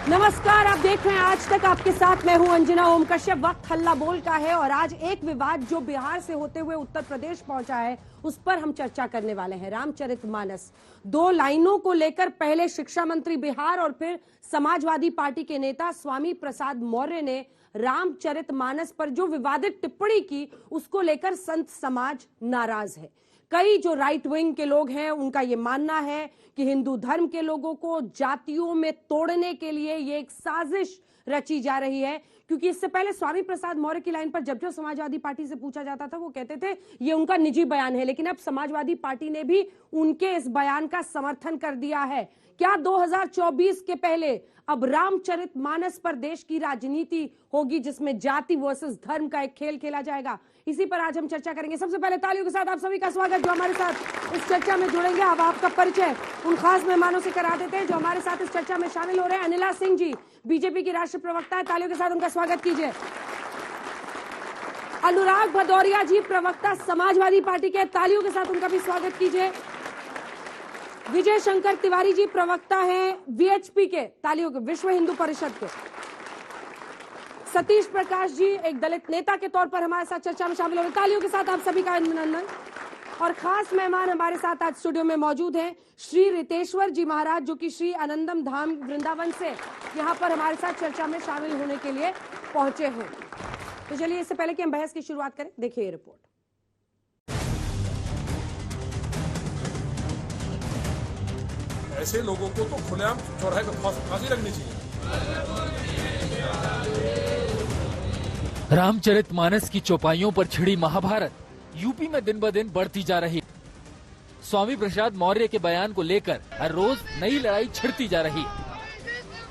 नमस्कार, आप देख रहे हैं आज तक। आपके साथ मैं हूं अंजना ओम कश्यप। वक्त हल्ला बोल का है और आज एक विवाद जो बिहार से होते हुए उत्तर प्रदेश पहुंचा है उस पर हम चर्चा करने वाले हैं। रामचरितमानस, दो लाइनों को लेकर पहले शिक्षा मंत्री बिहार और फिर समाजवादी पार्टी के नेता स्वामी प्रसाद मौर्य ने रामचरितमानस पर जो विवादित टिप्पणी की उसको लेकर संत समाज नाराज है। कई जो राइट विंग के लोग हैं उनका ये मानना है कि हिंदू धर्म के लोगों को जातियों में तोड़ने के लिए ये एक साजिश रची जा रही है, क्योंकि इससे पहले स्वामी प्रसाद मौर्य की लाइन पर जब समाजवादी पार्टी से पूछा जाता था वो कहते थे ये उनका निजी बयान है, लेकिन अब समाजवादी पार्टी ने भी उनके इस बयान का समर्थन कर दिया है। क्या 2024 के पहले अब रामचरितमानस पर देश की राजनीति होगी जिसमें जाति वर्सेस धर्म का एक खेल खेला जाएगा? इसी पर आज हम चर्चा करेंगे। सबसे पहले तालियों के साथ आप सभी का स्वागत जो हमारे साथ इस चर्चा में जुड़ेंगे। अब आपका परिचय उन खास मेहमानों से करा देते हैं जो हमारे साथ इस चर्चा में शामिल हो रहे हैं। अनिला सिंह जी बीजेपी की राष्ट्रीय प्रवक्ता है, तालियों के साथ उनका स्वागत कीजिए। अनुराग भदौरिया जी प्रवक्ता समाजवादी पार्टी के, तालियों के साथ उनका भी स्वागत कीजिए। विजय शंकर तिवारी जी प्रवक्ता हैं वीएचपी के, तालियों के, विश्व हिंदू परिषद के। सतीश प्रकाश जी एक दलित नेता के तौर पर हमारे साथ चर्चा में शामिल हो रहे हैं, तालियों के साथ आप सभी का अभिनंदन। और खास मेहमान हमारे साथ आज स्टूडियो में मौजूद हैं श्री रितेश्वर जी महाराज, जो कि श्री आनंदम धाम वृंदावन से यहाँ पर हमारे साथ चर्चा में शामिल होने के लिए पहुंचे हैं। तो चलिए इससे पहले कि हम बहस की शुरुआत करें, देखिए ये रिपोर्ट। ऐसे लोगों को तो खुलेआम चौराहे पर फांसी लगनी चाहिए। रामचरितमानस की चौपाइयों पर छिड़ी महाभारत यूपी में दिन ब दिन बढ़ती जा रही। स्वामी प्रसाद मौर्य के बयान को लेकर हर रोज नई लड़ाई छिड़ती जा रही।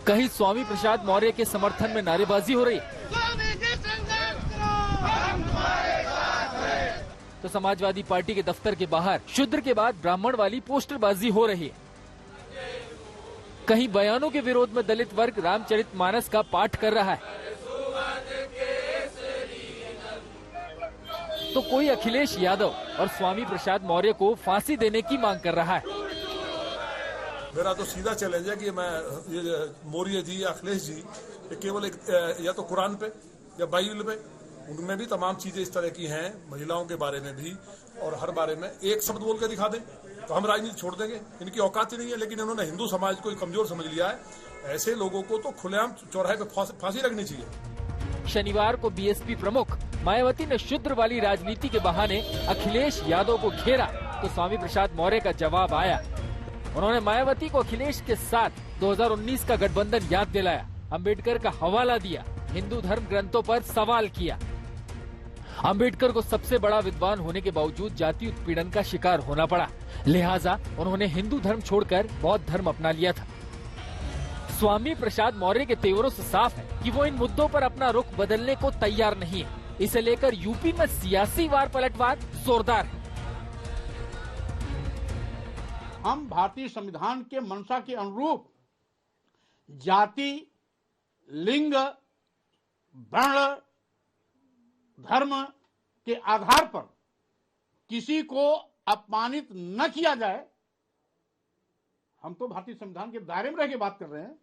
कहीं स्वामी प्रसाद मौर्य के समर्थन में नारेबाजी हो रही तो समाजवादी पार्टी के दफ्तर के बाहर शूद्र के बाद ब्राह्मण वाली पोस्टरबाजी हो रही है। कहीं बयानों के विरोध में दलित वर्ग रामचरितमानस का पाठ कर रहा है तो कोई अखिलेश यादव और स्वामी प्रसाद मौर्य को फांसी देने की मांग कर रहा है। मेरा तो सीधा चैलेंज है कि मैं ये मौर्य जी या अखिलेश जी केवल एक या तो कुरान पे या बाइबल पे, उनमें भी तमाम चीजें इस तरह की हैं, महिलाओं के बारे में भी, और हर बारे में एक शब्द बोल के दिखा दें तो हम राजनीति छोड़ देंगे। इनकी औकात ही नहीं है, लेकिन इन्होंने हिंदू समाज को कमजोर समझ लिया है। ऐसे लोगों को तो खुलेआम चौराहे पे फांसी लगनी चाहिए। शनिवार को बीएसपी प्रमुख मायावती ने शूद्र वाली राजनीति के बहाने अखिलेश यादव को घेरा तो स्वामी प्रसाद मौर्य का जवाब आया। उन्होंने मायावती को अखिलेश के साथ 2019 का गठबंधन याद दिलाया, अंबेडकर का हवाला दिया, हिंदू धर्म ग्रंथों पर सवाल किया। अंबेडकर को सबसे बड़ा विद्वान होने के बावजूद जाति उत्पीड़न का शिकार होना पड़ा, लिहाजा उन्होंने हिंदू धर्म छोड़कर बौद्ध धर्म अपना लिया था। स्वामी प्रसाद मौर्य के तेवरों से साफ है कि वो इन मुद्दों पर अपना रुख बदलने को तैयार नहीं है। इसे लेकर यूपी में सियासी वार पलटवार जोरदार है। हम भारतीय संविधान के मंशा के अनुरूप जाति, लिंग, वर्ण, धर्म के आधार पर किसी को अपमानित न किया जाए, हम तो भारतीय संविधान के दायरे में रह के बात कर रहे हैं।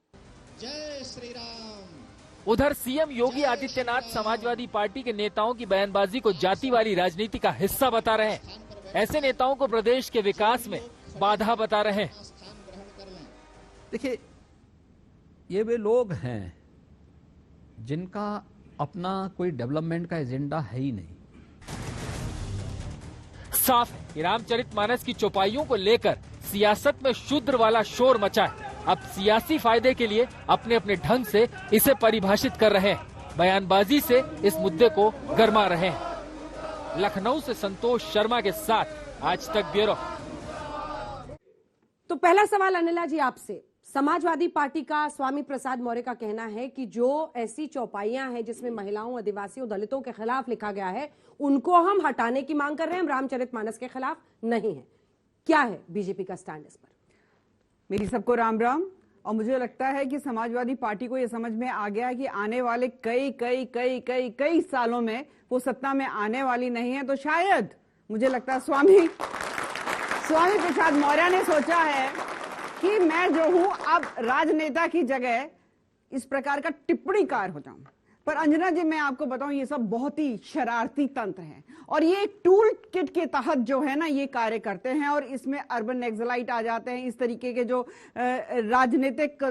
जय श्री राम। उधर सीएम योगी आदित्यनाथ समाजवादी पार्टी के नेताओं की बयानबाजी को जाति वाली राजनीति का हिस्सा बता रहे हैं। ऐसे नेताओं को प्रदेश के विकास में बाधा बता रहे हैं। देखिए, ये वे लोग हैं जिनका अपना कोई डेवलपमेंट का एजेंडा है ही नहीं। साफ है कि रामचरितमानस की चौपाइयों को लेकर सियासत में शूद्र वाला शोर मचा है। अब सियासी फायदे के लिए अपने अपने ढंग से इसे परिभाषित कर रहे हैं, बयानबाजी से इस मुद्दे को गरमा रहे हैं। लखनऊ से संतोष शर्मा के साथ आज तक ब्यूरो। तो पहला सवाल अनिला जी आपसे, समाजवादी पार्टी का स्वामी प्रसाद मौर्य का कहना है कि जो ऐसी चौपाइयां हैं जिसमें महिलाओं, आदिवासियों, दलितों के खिलाफ लिखा गया है उनको हम हटाने की मांग कर रहे हैं, हम रामचरितमानस के खिलाफ नहीं है। क्या है बीजेपी का स्टैंड इस पर? मेरी सबको राम राम। और मुझे लगता है कि समाजवादी पार्टी को यह समझ में आ गया है कि आने वाले कई सालों में वो सत्ता में आने वाली नहीं है। तो शायद मुझे लगता है स्वामी प्रसाद मौर्य ने सोचा है कि मैं जो हूं अब राजनेता की जगह इस प्रकार का टिप्पणीकार हो जाऊं। पर अंजना जी, मैं आपको बताऊं, ये सब बहुत ही शरारती तंत्र हैं और ये एक टूल किट के तहत जो है ना ये कार्य करते हैं और इसमें अर्बन नक्सलाइट आ जाते हैं, इस तरीके के जो राजनीतिक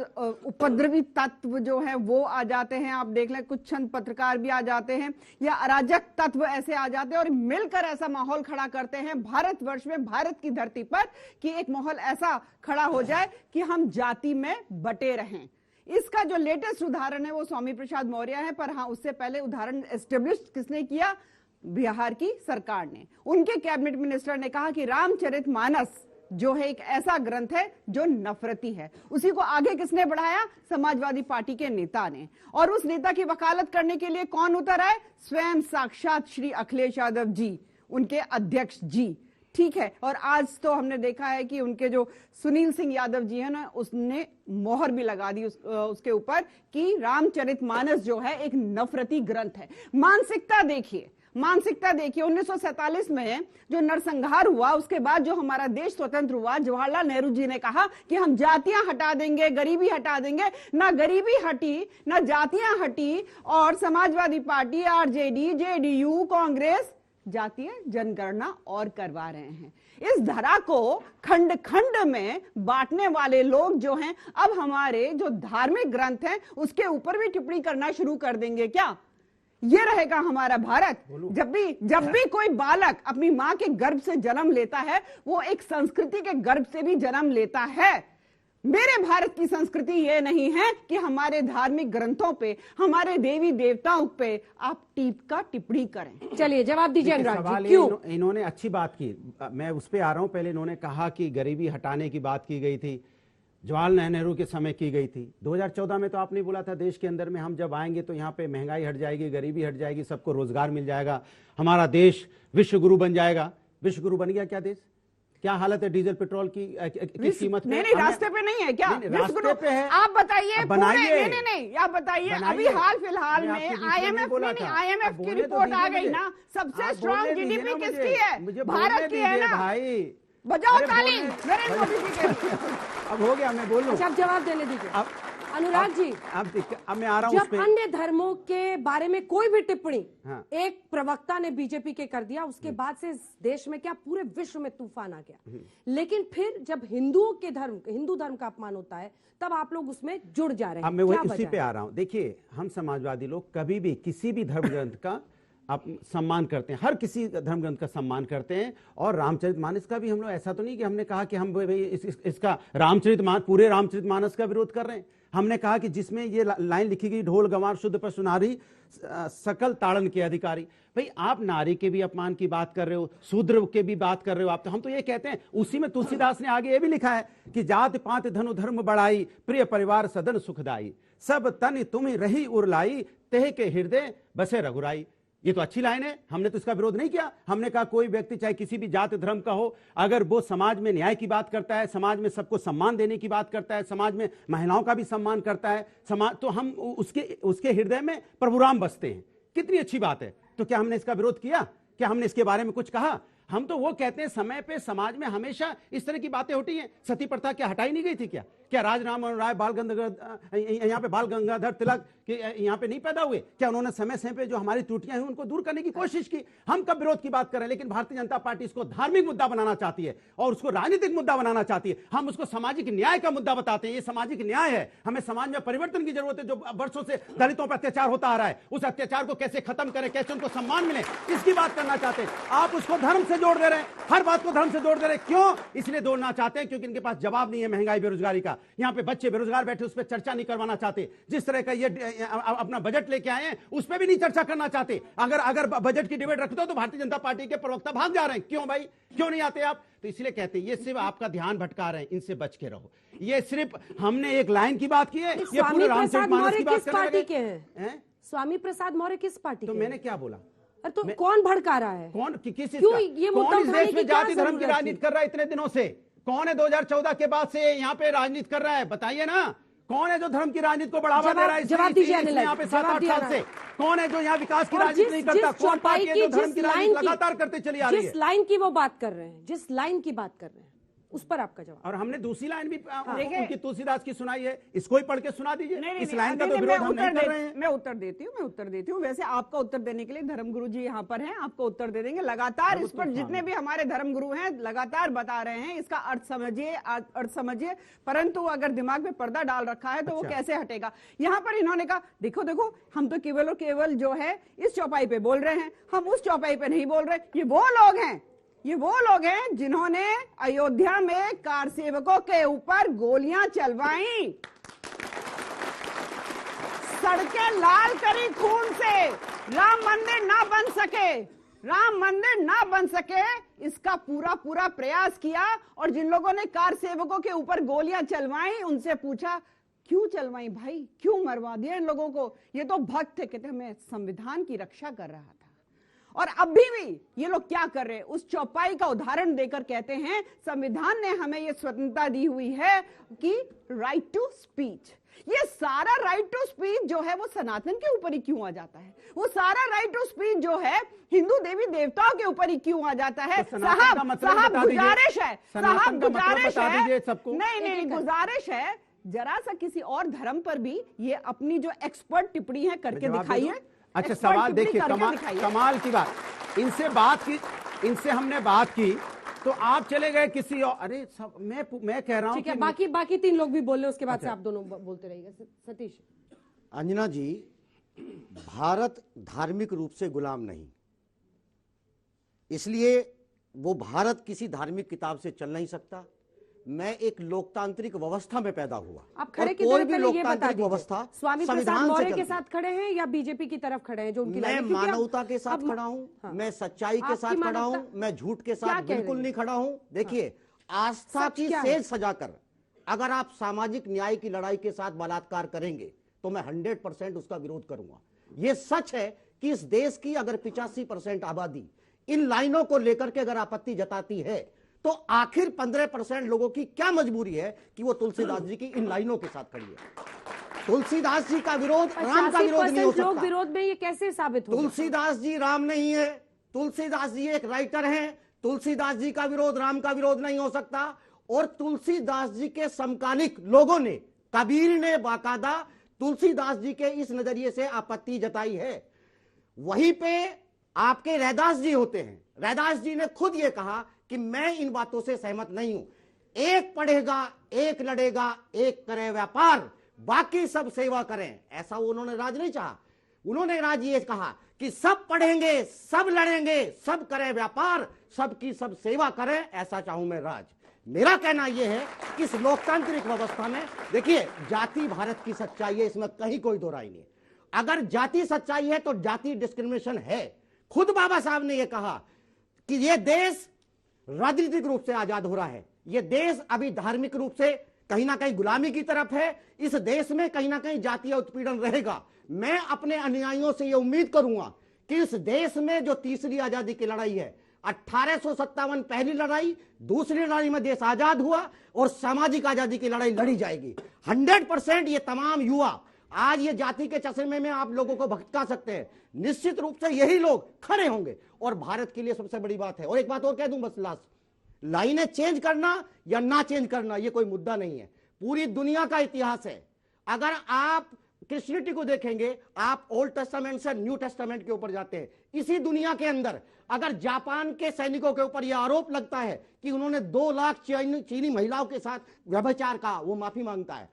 उपद्रवी तत्व जो है वो आ जाते हैं। आप देख लें, कुछ चंद पत्रकार भी आ जाते हैं या अराजक तत्व ऐसे आ जाते हैं और मिलकर ऐसा माहौल खड़ा करते हैं भारतवर्ष में, भारत की धरती पर, कि एक माहौल ऐसा खड़ा हो जाए कि हम जाति में बटे रहें। इसका जो लेटेस्ट उदाहरण है वो स्वामी प्रसाद मौर्य है, पर हाँ, उससे पहले उदाहरण एस्टेब्लिश किसने किया? बिहार की सरकार ने। उनके कैबिनेट मिनिस्टर ने कहा कि रामचरितमानस जो है एक ऐसा ग्रंथ है जो नफरती है। उसी को आगे किसने बढ़ाया? समाजवादी पार्टी के नेता ने। और उस नेता की वकालत करने के लिए कौन उतर आए? स्वयं साक्षात श्री अखिलेश यादव जी, उनके अध्यक्ष जी। ठीक है, और आज तो हमने देखा है कि उनके जो सुनील सिंह यादव जी है ना, उसने मोहर भी लगा दी उसके ऊपर कि रामचरितमानस जो है एक नफरती ग्रंथ है। मानसिकता देखिए, मानसिकता देखिए। 1947 में जो नरसंहार हुआ, उसके बाद जो हमारा देश स्वतंत्र हुआ, जवाहरलाल नेहरू जी ने कहा कि हम जातियां हटा देंगे, गरीबी हटा देंगे। ना गरीबी हटी, ना जातियां हटी, और Samajwadi party, RJD, JDU, Congress जातीय जनगणना और करवा रहे हैं। इस धरा को खंड खंड में बांटने वाले लोग जो हैं, अब हमारे जो धार्मिक ग्रंथ हैं उसके ऊपर भी टिप्पणी करना शुरू कर देंगे क्या? ये रहेगा हमारा भारत? जब भी कोई बालक अपनी मां के गर्भ से जन्म लेता है, वो एक संस्कृति के गर्भ से भी जन्म लेता है। मेरे भारत की संस्कृति ये नहीं है कि हमारे धार्मिक ग्रंथों पे, हमारे देवी देवताओं पे आप टिप्पणी करें। चलिए जवाब दीजिए अनुराग सवाल जी, क्यों? इन्होंने अच्छी बात की, मैं उस पे आ रहा हूं। पहले इन्होंने कहा कि गरीबी हटाने की बात की गई थी, जवाहरलाल नेहरू के समय की गई थी। 2014 में तो आपने बोला था देश के अंदर में हम जब आएंगे तो यहाँ पे महंगाई हट जाएगी, गरीबी हट जाएगी, सबको रोजगार मिल जाएगा, हमारा देश विश्व गुरु बन जाएगा। विश्व गुरु बन गया क्या देश? क्या हालत है डीजल पेट्रोल की कीमत? नहीं, रास्ते पे नहीं है क्या? रास्ते पे है। आप बताइए, बनाइए। नहीं, आप बताइए। अभी हाल फिलहाल में आईएमएफ की रिपोर्ट आ गई ना, सबसे स्ट्रॉन्ग जीडीपी किसकी है? भारत की है ना भाई। बजाओ ताली नरेंद्र मोदी जी के। अब हो गया, मैं बोल लूं। अब जवाब देने दीजिए अनुराग जी। अब मैं आ रहा हूं उस पे। जब अन्य धर्मों के बारे में कोई भी टिप्पणी एक प्रवक्ता ने बीजेपी के कर दिया, उसके बाद से देश में क्या पूरे विश्व में तूफान आ गया। लेकिन फिर जब हिंदू धर्म का अपमान होता है, तब आप लोग उसमें जुड़ जा रहे हैं। अब मैं वही उसी पे आ रहा हूं। देखिए, हम समाजवादी लोग कभी भी किसी भी धर्म ग्रंथ का आप सम्मान करते हैं, हर किसी धर्म ग्रंथ का सम्मान करते हैं। और रामचरितमानस का भी हम लोग, ऐसा तो नहीं कि हमने कहा कि हम इसका पूरे रामचरितमानस का विरोध कर रहे हैं। हमने कहा कि जिसमें ये लाइन लिखी गई, ढोल गंवार शुद्ध पर सुनारी सकल ताड़न के अधिकारी। भाई, आप नारी के भी अपमान की बात कर रहे हो, शूद्र के भी बात कर रहे हो आप। तो हम तो ये कहते हैं, उसी में तुलसीदास ने आगे ये भी लिखा है कि जात पात धनु धर्म बढ़ाई, प्रिय परिवार सदन सुखदाई, सब तन तुम्हें रही उरलाई, तेह के हृदय बसे रघुराई। ये तो अच्छी लाइन है, हमने तो इसका विरोध नहीं किया। हमने कहा कोई व्यक्ति चाहे किसी भी जाति धर्म का हो, अगर वो समाज में न्याय की बात करता है, समाज में सबको सम्मान देने की बात करता है, समाज में महिलाओं का भी सम्मान करता है, समाज, तो हम उसके हृदय में प्रभु राम बसते हैं। कितनी अच्छी बात है। तो क्या हमने इसका विरोध किया? क्या हमने इसके बारे में कुछ कहा? हम तो वो कहते हैं, समय पे समाज में हमेशा इस तरह की बातें होती हैं। सती प्रथा क्या हटाई नहीं गई थी? क्या राजराम मोहन राय, यहाँ पे बाल गंगाधर तिलक यहाँ पे नहीं पैदा हुए? क्या उन्होंने समय समय पे जो हमारी त्रुटियां हैं उनको दूर करने की कोशिश की? हम कब विरोध की बात कर रहे हैं? लेकिन भारतीय जनता पार्टी इसको धार्मिक मुद्दा बनाना चाहती है और उसको राजनीतिक मुद्दा बनाना चाहती है। हम उसको सामाजिक न्याय का मुद्दा बताते हैं। ये सामाजिक न्याय है, हमें समाज में परिवर्तन की जरूरत है। जो वर्षों से दलितों पर अत्याचार होता आ रहा है, उस अत्याचार को कैसे खत्म करें, कैसे उनको सम्मान मिले, इसकी बात करना चाहते हैं। आप उसको धर्म से जोड़ दे रहे हैं, हर बात को धर्म से जोड़ दे रहे हैं। क्यों? इसलिए जोड़ना चाहते हैं क्योंकि इनके पास जवाब नहीं है महंगाई बेरोजगारी का। यहाँ पे बच्चे बेरोजगार बैठे, उस पर चर्चा नहीं करवाना चाहते। जिस तरह का ये अपना बजट लेके आए हैं, उस पर भी नहीं चर्चा करना चाहते। अगर बजट की डिबेट रखते हो तो भारतीय जनता पार्टी के प्रवक्ता भाग जा रहे हैं। क्यों भाई, क्यों नहीं आते आप? तो इसलिए कहते हैं ये सिर्फ आपका ध्यान भटका रहे हैं, इनसे बच के रहो। ये सिर्फ हमने एक लाइन की बात की है, ये पूरे रामचरितमानस की बात करने लगे। स्वामी प्रसाद मौर्य किस पार्टी के? तो मैंने क्या बोला? तो कौन भड़का रहा है? कौन किस क्यों ये मुद्दा कौन इस देश में जाति धर्म की राजनीति कर रहा है इतने दिनों से? कौन है 2014 के बाद से यहाँ पे राजनीति कर रहा है? बताइए ना, कौन है जो धर्म की राजनीति को बढ़ावा दे रहा है? जवाब दीजिए यहाँ पे 7-8 साल से कौन है जो यहाँ विकास की राजनीति नहीं करता? कौन पार्टी है जो धर्म की राजनीति लगातार करते चली आ रही है? जिस लाइन की वो बात कर रहे हैं, जिस लाइन की बात कर रहे हैं, उस पर आपका जवाब। और हमने दूसरी लाइन भी देखिए, उनकी तुलसीदास की सुनाई है, इसको ही पढ़ के सुना दीजिए। नहीं, इस लाइन का तो नहीं, विरोध हम नहीं कर रहे हैं। मैं उत्तर देती हूँ। वैसे आपका उत्तर देने के लिए धर्मगुरु जी यहाँ पर हैं, आपको उत्तर दे देंगे। लगातार इस पर जितने भी हमारे धर्मगुरु हैं लगातार बता रहे हैं इसका अर्थ समझिए, परंतु अगर दिमाग में पर्दा डाल रखा है तो वो कैसे हटेगा। यहाँ पर इन्होंने कहा देखो देखो, हम तो केवल और केवल जो है इस चौपाई पे बोल रहे हैं, हम उस चौपाई पे नहीं बोल रहे। ये वो लोग हैं जिन्होंने अयोध्या में कार सेवकों के ऊपर गोलियां चलवाई, सड़कें लाल करी खून से, राम मंदिर ना बन सके इसका पूरा प्रयास किया। और जिन लोगों ने कार सेवकों के ऊपर गोलियां चलवाई उनसे पूछा क्यों चलवाई भाई, क्यों मरवा दिया इन लोगों को? ये तो भक्त थे, कहते मैं संविधान की रक्षा कर रहा था। और अभी भी ये लोग क्या कर रहे हैं, उस चौपाई का उदाहरण देकर कहते हैं संविधान ने हमें ये स्वतंत्रता दी हुई है कि राइट टू स्पीच। ये सारा राइट टू स्पीच जो है वो सनातन के ऊपर ही क्यों आ जाता है? वो सारा राइट टू स्पीच जो है हिंदू देवी देवताओं के ऊपर ही क्यों आ जाता है? साहब गुजारिश है, नहीं गुजारिश है, जरा सा किसी और धर्म पर भी ये अपनी जो एक्सपर्ट टिप्पणी है करके दिखाइए। अच्छा, सवाल देखिए, कमाल की बात, इनसे हमने बात की तो आप चले गए किसी और। अरे सब मैं कह रहा हूं कि बाकी 3 लोग भी बोल रहे, उसके बाद से आप दोनों बोलते रहिएगा। सतीश। अंजना जी, भारत धार्मिक रूप से गुलाम नहीं, इसलिए वो भारत किसी धार्मिक किताब से चल नहीं सकता। मैं एक लोकतांत्रिक व्यवस्था में पैदा हुआ। आप खड़े की कोई भी लोकतांत्रिक व्यवस्था स्वामी प्रसाद मौर्य के साथ खड़े हैं या बीजेपी की तरफ खड़े हैं जो उनकी? मैं मानवता के साथ खड़ा हूं, हाँ, मैं सच्चाई के साथ खड़ा हूं, मैं झूठ के साथ बिल्कुल नहीं खड़ा हूं। देखिए, आस्था की सेज सजाकर अगर आप सामाजिक न्याय की लड़ाई के साथ बलात्कार करेंगे तो मैं 100% उसका विरोध करूंगा। यह सच है कि इस देश की अगर 85% आबादी इन लाइनों को लेकर के अगर आपत्ति जताती है तो आखिर 15% लोगों की क्या मजबूरी है कि वो तुलसीदास जी की इन लाइनों के साथ खड़ी है। तुलसीदास जी का विरोध राम का विरोध नहीं हो सकता। विरोध में ये कैसे साबित होगा? तुलसीदास जी राम नहीं है, तुलसीदास जी एक राइटर हैं, तुलसीदास जी का विरोध राम का विरोध नहीं हो सकता। और तुलसीदास जी के समकालिक लोगों ने, कबीर ने बाकायदा तुलसीदास जी के इस नजरिए से आपत्ति जताई है। वहीं पे आपके रैदास जी होते हैं, रैदास जी ने खुद ये कहा कि मैं इन बातों से सहमत नहीं हूं। एक पढ़ेगा, एक लड़ेगा, एक करे व्यापार, बाकी सब सेवा करें, ऐसा उन्होंने राज नहीं चाहा। उन्होंने राज ये कहा कि सब पढ़ेंगे, सब लड़ेंगे, सब करें व्यापार, सबकी सब सेवा करें, ऐसा चाहूं मैं राज। मेरा कहना यह है कि इस लोकतांत्रिक व्यवस्था में देखिए, जाति भारत की सच्चाई है, इसमें कहीं कोई दो राय नहीं। अगर जाति सच्चाई है तो जाति डिस्क्रिमिनेशन है। खुद बाबा साहब ने यह कहा कि यह देश राजनीतिक रूप से आजाद हो रहा है, यह देश अभी धार्मिक रूप से कहीं ना कहीं गुलामी की तरफ है। इस देश में कहीं ना कहीं जातीय उत्पीड़न रहेगा। मैं अपने अनुयायियों से यह उम्मीद करूंगा कि इस देश में जो तीसरी आजादी की लड़ाई है, 1857 पहली लड़ाई, दूसरी लड़ाई में देश आजाद हुआ और सामाजिक आजादी की लड़ाई लड़ी जाएगी। 100% ये तमाम युवा आज ये जाति के चश्मे में आप लोगों को भटका सकते हैं, निश्चित रूप से यही लोग खड़े होंगे और भारत के लिए सबसे बड़ी बात है। और एक बात और कह दूं बस लास्ट, लाइनें चेंज करना या ना चेंज करना ये कोई मुद्दा नहीं है, पूरी दुनिया का इतिहास है। अगर आप क्रिश्चियनिटी को देखेंगे, आप ओल्ड टेस्टामेंट से न्यू टेस्टामेंट के ऊपर जाते हैं, इसी दुनिया के अंदर अगर जापान के सैनिकों के ऊपर यह आरोप लगता है कि उन्होंने 2 लाख चीनी महिलाओं के साथ व्यभिचार का, वो माफी मांगता है।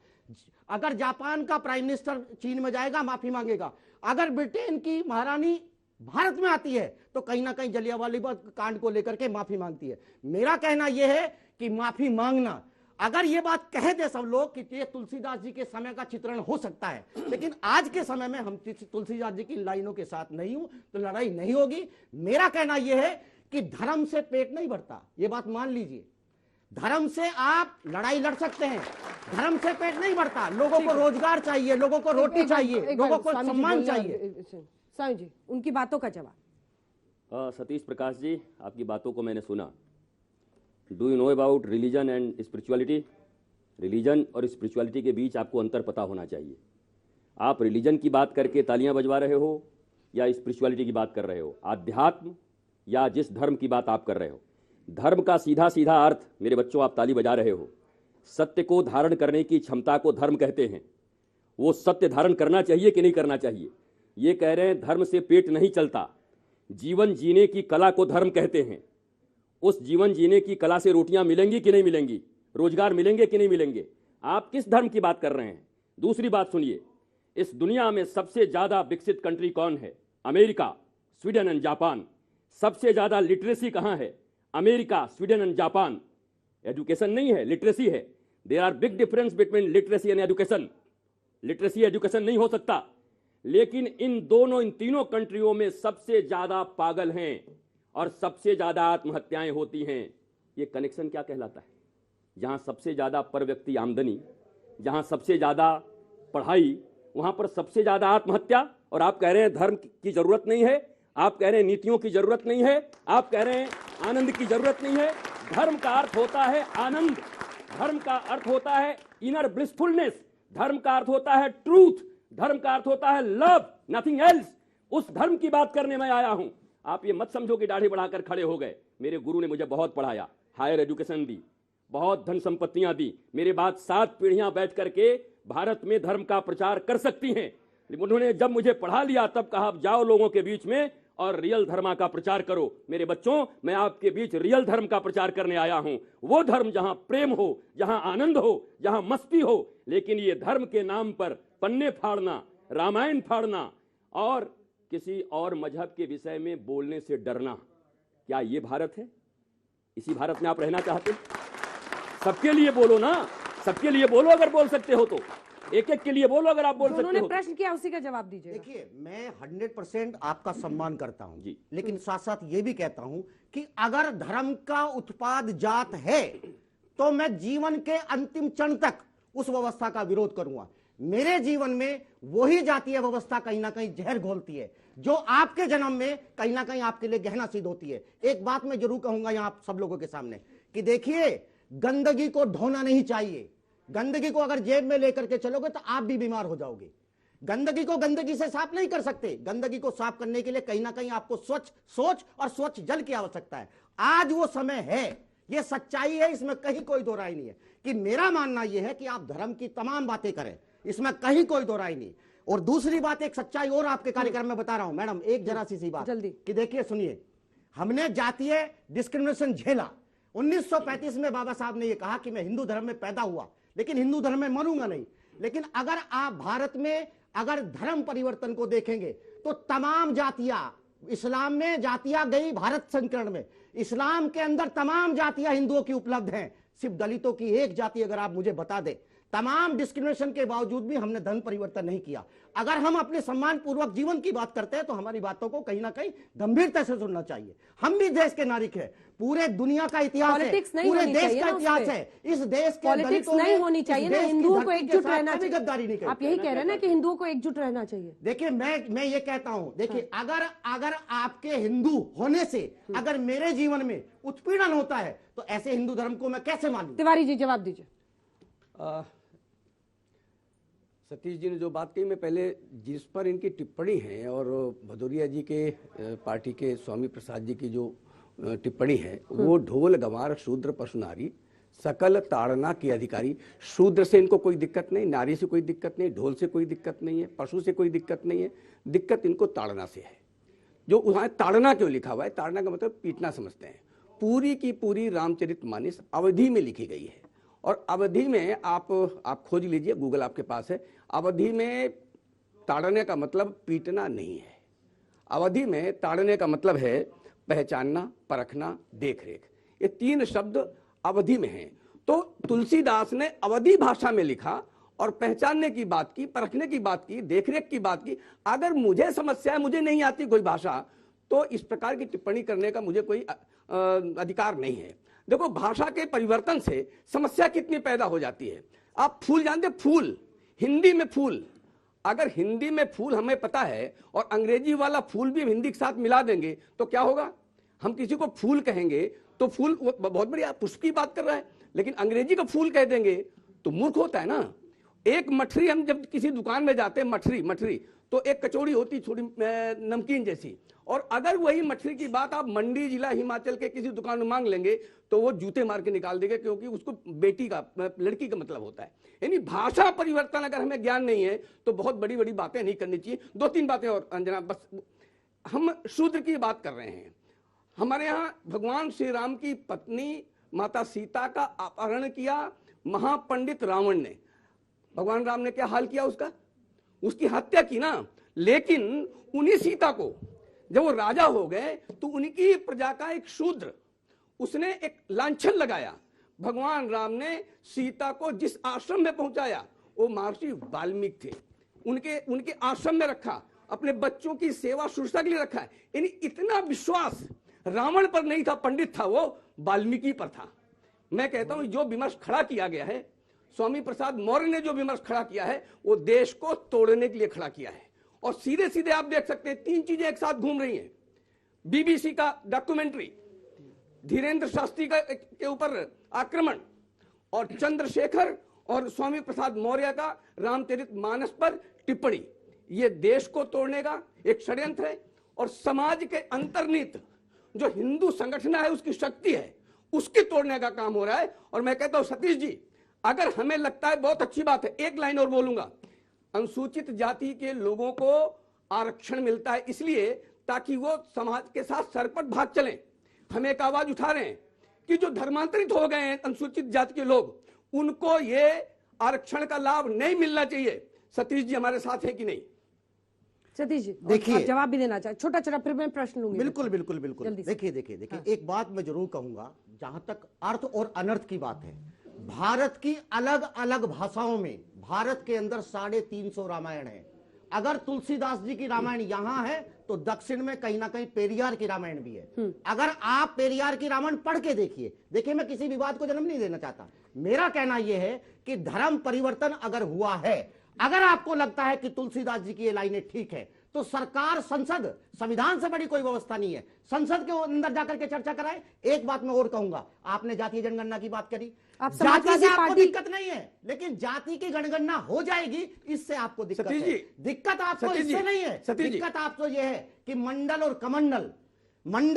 अगर जापान का प्राइम मिनिस्टर चीन में जाएगा, माफी मांगेगा। अगर ब्रिटेन की महारानी भारत में आती है तो कहीं ना कहीं जलियांवाला बाग कांड को लेकर के माफी मांगती है। मेरा कहना यह है कि माफी मांगना, अगर ये बात कह दे सब लोग कि ये तुलसीदास जी के समय का चित्रण हो सकता है, लेकिन आज के समय में हम तुलसीदास जी की लाइनों के साथ नहीं हूं तो लड़ाई नहीं होगी। मेरा कहना यह है कि धर्म से पेट नहीं भरता, ये बात मान लीजिए। धर्म से आप लड़ाई लड़ सकते हैं, धर्म से पेट नहीं भरता। लोगों को रोजगार चाहिए, लोगों को रोटी चाहिए, लोगों को सम्मान चाहिए। स्वामी जी, उनकी बातों का जवाब। सतीश प्रकाश जी, आपकी बातों को मैंने सुना। Do you know about religion and spirituality? Religion और स्पिरिचुअलिटी के बीच आपको अंतर पता होना चाहिए। आप रिलीजन की बात करके तालियां बजवा रहे हो या स्पिरिचुअलिटी की बात कर रहे हो, आध्यात्म या जिस धर्म की बात आप कर रहे हो। धर्म का सीधा सीधा अर्थ, मेरे बच्चों आप ताली बजा रहे हो, सत्य को धारण करने की क्षमता को धर्म कहते हैं। वो सत्य धारण करना चाहिए कि नहीं करना चाहिए? ये कह रहे हैं धर्म से पेट नहीं चलता, जीवन जीने की कला को धर्म कहते हैं। उस जीवन जीने की कला से रोटियां मिलेंगी कि नहीं मिलेंगी, रोजगार मिलेंगे कि नहीं मिलेंगे? आप किस धर्म की बात कर रहे हैं? दूसरी बात सुनिए, इस दुनिया में सबसे ज्यादा विकसित कंट्री कौन है? America, Sweden and Japan. सबसे ज्यादा लिटरेसी कहां है? America, Sweden and Japan. Education नहीं है, लिटरेसी है। There are big difference between literacy and education. Literacy education नहीं हो सकता, लेकिन इन तीनों कंट्रियों में सबसे ज्यादा पागल हैं और सबसे ज्यादा आत्महत्याएं होती हैं। ये कनेक्शन क्या कहलाता है? जहां सबसे ज्यादा पर व्यक्ति आमदनी, जहां सबसे ज्यादा पढ़ाई, वहां पर सबसे ज्यादा आत्महत्या। और आप कह रहे हैं धर्म की जरूरत नहीं है, आप कह रहे हैं नीतियों की जरूरत नहीं है, आप कह रहे हैं आनंद की जरूरत नहीं है। धर्म का अर्थ होता है आनंद, धर्म का अर्थ होता है इनर ब्लिसफुलनेस, धर्म का अर्थ होता है ट्रूथ, धर्म का अर्थ होता है लव, नथिंग एल्स। उस धर्म की बात करने में आया हूं। आप ये मत समझो कि दाढ़ी बढ़ाकर खड़े हो गए। मेरे गुरु ने मुझे बहुत पढ़ाया, हायर एजुकेशन दी, बहुत धन संपत्तियां दी। मेरे बाद 7 पीढ़ियां बैठ करके भारत में धर्म का प्रचार कर सकती हैं। उन्होंने जब मुझे पढ़ा लिया तब कहा जाओ लोगों के बीच में और रियल धर्म का प्रचार करो। मेरे बच्चों, मैं आपके बीच रियल धर्म का प्रचार करने आया हूं। वो धर्म जहां प्रेम हो, जहां आनंद हो, जहां मस्ती हो। लेकिन ये धर्म के नाम पर पन्ने फाड़ना, रामायण फाड़ना और किसी और मजहब के विषय में बोलने से डरना, क्या ये भारत है? इसी भारत में आप रहना चाहते हैं? सबके लिए बोलो ना, सबके लिए बोलो अगर बोल सकते हो तो, एक एक के लिए बोलो अगर आप बोल सकते हो। उन्होंने प्रश्न किया, उसी का जवाब दीजिए। देखिए, मैं 100% आपका सम्मान करता हूं जी, लेकिन साथ साथ ये भी कहता हूं कि अगर धर्म का उत्पाद जात है तो मैं जीवन के अंतिम क्षण तक उस व्यवस्था का विरोध करूंगा। मेरे जीवन में वही जातीय व्यवस्था कहीं ना कहीं जहर घोलती है जो आपके जन्म में कहीं ना कहीं आपके लिए गहना सिद्ध होती है। एक बात मैं जरूर कहूंगा यहां आप सब लोगों के सामने कि देखिए, गंदगी को ढोना नहीं चाहिए। गंदगी को अगर जेब में लेकर के चलोगे तो आप भी बीमार हो जाओगे। गंदगी को गंदगी से साफ नहीं कर सकते। गंदगी को साफ करने के लिए कहीं ना कहीं आपको स्वच्छ सोच और स्वच्छ जल की आवश्यकता है। आज वो समय है, ये सच्चाई है, इसमें कहीं कोई दो राय नहीं है। कि मेरा मानना यह है कि आप धर्म की तमाम बातें करें, इसमें कहीं कोई दो राय नहीं। और दूसरी बात, एक सच्चाई और आपके कार्यक्रम में बता रहा हूं मैडम, एक जरा सी बात जल्दी कि देखिए सुनिए, हमने जातीय डिस्क्रिमिनेशन झेला। 1935 में बाबा साहब ने यह कहा कि मैं हिंदू धर्म में पैदा हुआ लेकिन हिंदू धर्म में मरूंगा नहीं। लेकिन अगर आप भारत में अगर धर्म परिवर्तन को देखेंगे तो तमाम जातियां, इस्लाम में जातियां गई भारत संकरण में, इस्लाम के अंदर तमाम जातियां हिंदुओं की उपलब्ध हैं। सिर्फ दलितों की एक जाति अगर आप मुझे बता दें। तमाम डिस्क्रिमिनेशन के बावजूद भी हमने धर्म परिवर्तन नहीं किया। अगर हम अपने सम्मान पूर्वक जीवन की बात करते हैं तो हमारी बातों को कहीं ना कहीं गंभीरता से सुनना चाहिए। हम भी देश के नागरिक हैं, पूरे दुनिया का इतिहास है, पूरे देश का इतिहास है। इस देश के पॉलिटिक्स नहीं होनी चाहिए ना, हिंदुओं को एकजुट रहना चाहिए। गद्दारी नहीं आप यही कह रहे हैं ना कि हिंदुओं को एकजुट रहना चाहिए। देखिए, मैं ये कहता हूं, देखिए अगर आपके हिंदू होने से अगर मेरे जीवन में उत्पीड़न होता है तो ऐसे हिंदू धर्म को मैं कैसे मानूं? तिवारी जी जवाब दीजिए। सतीश जी ने जो बात कही, मैं पहले जिस पर इनकी टिप्पणी है और भदौरिया जी के पार्टी के स्वामी प्रसाद जी की जो टिप्पणी है, वो ढोल गंवार शूद्र पशु नारी सकल ताड़ना के अधिकारी। शूद्र से इनको कोई दिक्कत नहीं, नारी से कोई दिक्कत नहीं, ढोल से कोई दिक्कत नहीं है, पशु से कोई दिक्कत नहीं है। दिक्कत इनको ताड़ना से है। जो वहां ताड़ना क्यों लिखा हुआ है, ताड़ना का मतलब पीटना समझते हैं। पूरी की पूरी रामचरितमानस अवधि में लिखी गई है और अवधि में आप खोज लीजिए, गूगल आपके पास है। अवधि में ताड़ने का मतलब पीटना नहीं है। अवधि में ताड़ने का मतलब है पहचानना, परखना, देखरेख। ये 3 शब्द अवधि में हैं। तो तुलसीदास ने अवधि भाषा में लिखा और पहचानने की बात की, परखने की बात की, देखरेख की बात की। अगर मुझे समस्या है, मुझे नहीं आती कोई भाषा, तो इस प्रकार की टिप्पणी करने का मुझे कोई अधिकार नहीं है। देखो, भाषा के परिवर्तन से समस्या कितनी पैदा हो जाती है। आप फूल जानते, फूल हिंदी में फूल, अगर हिंदी में फूल हमें पता है और अंग्रेजी वाला फूल भी हिंदी के साथ मिला देंगे तो क्या होगा? हम किसी को फूल कहेंगे तो फूल बहुत बढ़िया पुष्प की बात कर रहा है, लेकिन अंग्रेजी का फूल कह देंगे तो मूर्ख होता है ना। एक मठरी, हम जब किसी दुकान में जाते हैं, मठरी तो एक कचौड़ी होती थोड़ी नमकीन जैसी, और अगर वही मछली की बात आप मंडी जिला हिमाचल के किसी दुकान में मांग लेंगे तो वो जूते मार के निकाल देंगे, क्योंकि उसको बेटी का लड़की का मतलब होता है। यानी भाषा परिवर्तन अगर हमें ज्ञान नहीं है तो बहुत बड़ी बड़ी बातें नहीं करनी चाहिए। 2-3 बातें और अंजना, बस हम शूद्र की बात कर रहे हैं। हमारे यहाँ भगवान श्री राम की पत्नी माता सीता का अपहरण किया महापंडित रावण ने। भगवान राम ने क्या हाल किया उसका? उसकी हत्या की ना। लेकिन उन्हीं सीता को जब वो राजा हो गए तो उनकी प्रजा का एक शूद्र उसने एक लांछन लगाया। भगवान राम ने सीता को जिस आश्रम में पहुंचाया वो महर्षि वाल्मीकि थे, उनके आश्रम में रखा, अपने बच्चों की सेवा शुश्रूषा के लिए रखा है। यानी इतना विश्वास रावण पर नहीं था, पंडित था, वो वाल्मीकि पर था। मैं कहता हूं जो विमर्श खड़ा किया गया है, स्वामी प्रसाद मौर्य ने जो विमर्श खड़ा किया है वो देश को तोड़ने के लिए खड़ा किया है। और सीधे सीधे आप देख सकते हैं 3 चीजें एक साथ घूम रही हैं। बीबीसी का डॉक्यूमेंट्री, धीरेन्द्र शास्त्री के ऊपर आक्रमण, और चंद्रशेखर और स्वामी प्रसाद मौर्य का रामचरितमानस पर टिप्पणी। ये देश को तोड़ने का एक षड्यंत्र है। और समाज के अंतर्निहित जो हिंदू संगठन है उसकी शक्ति है उसके तोड़ने का काम हो रहा है। और मैं कहता हूं सतीश जी, अगर हमें लगता है बहुत अच्छी बात है, एक लाइन और बोलूंगा, अनुसूचित जाति के लोगों को आरक्षण मिलता है इसलिए ताकि वो समाज के साथ सरपट भाग चलें। हम एक आवाज उठा रहे हैं कि जो धर्मांतरित हो गए हैं अनुसूचित जाति के लोग, उनको ये आरक्षण का लाभ नहीं मिलना चाहिए। सतीश जी हमारे साथ है कि नहीं? सतीश जी देखिए, जवाब भी देना चाहिए, छोटा छोटा, फिर मैं प्रश्न लूंगी। बिल्कुल बिल्कुल बिल्कुल। देखिए हाँ। एक बात मैं जरूर कहूंगा, जहां तक अर्थ और अनर्थ की बात है, भारत की अलग अलग भाषाओं में भारत के अंदर 350 रामायण है। अगर तुलसीदास जी की रामायण यहां है तो दक्षिण में कहीं ना कहीं पेरियार की रामायण भी है। अगर आप पेरियार की रामायण पढ़ के देखिए, मैं किसी विवाद को जन्म नहीं देना चाहता। मेरा कहना यह है कि धर्म परिवर्तन अगर हुआ है, अगर आपको लगता है कि तुलसीदास जी की ये लाइनें ठीक है, तो सरकार, संसद, संविधान से बड़ी कोई व्यवस्था नहीं है, संसद के अंदर जाकर के चर्चा कराए। एक बात मैं और कहूंगा, आपने जातीय जनगणना की बात करी, जाति से आपको दिक्कत नहीं है, लेकिन जाति की जनगणना हो जाएगी, इससे आपको दिक्कत है। दिक्कत आपको इससे नहीं है, दिक्कत आपको यह है कि मंडल और कमंडल,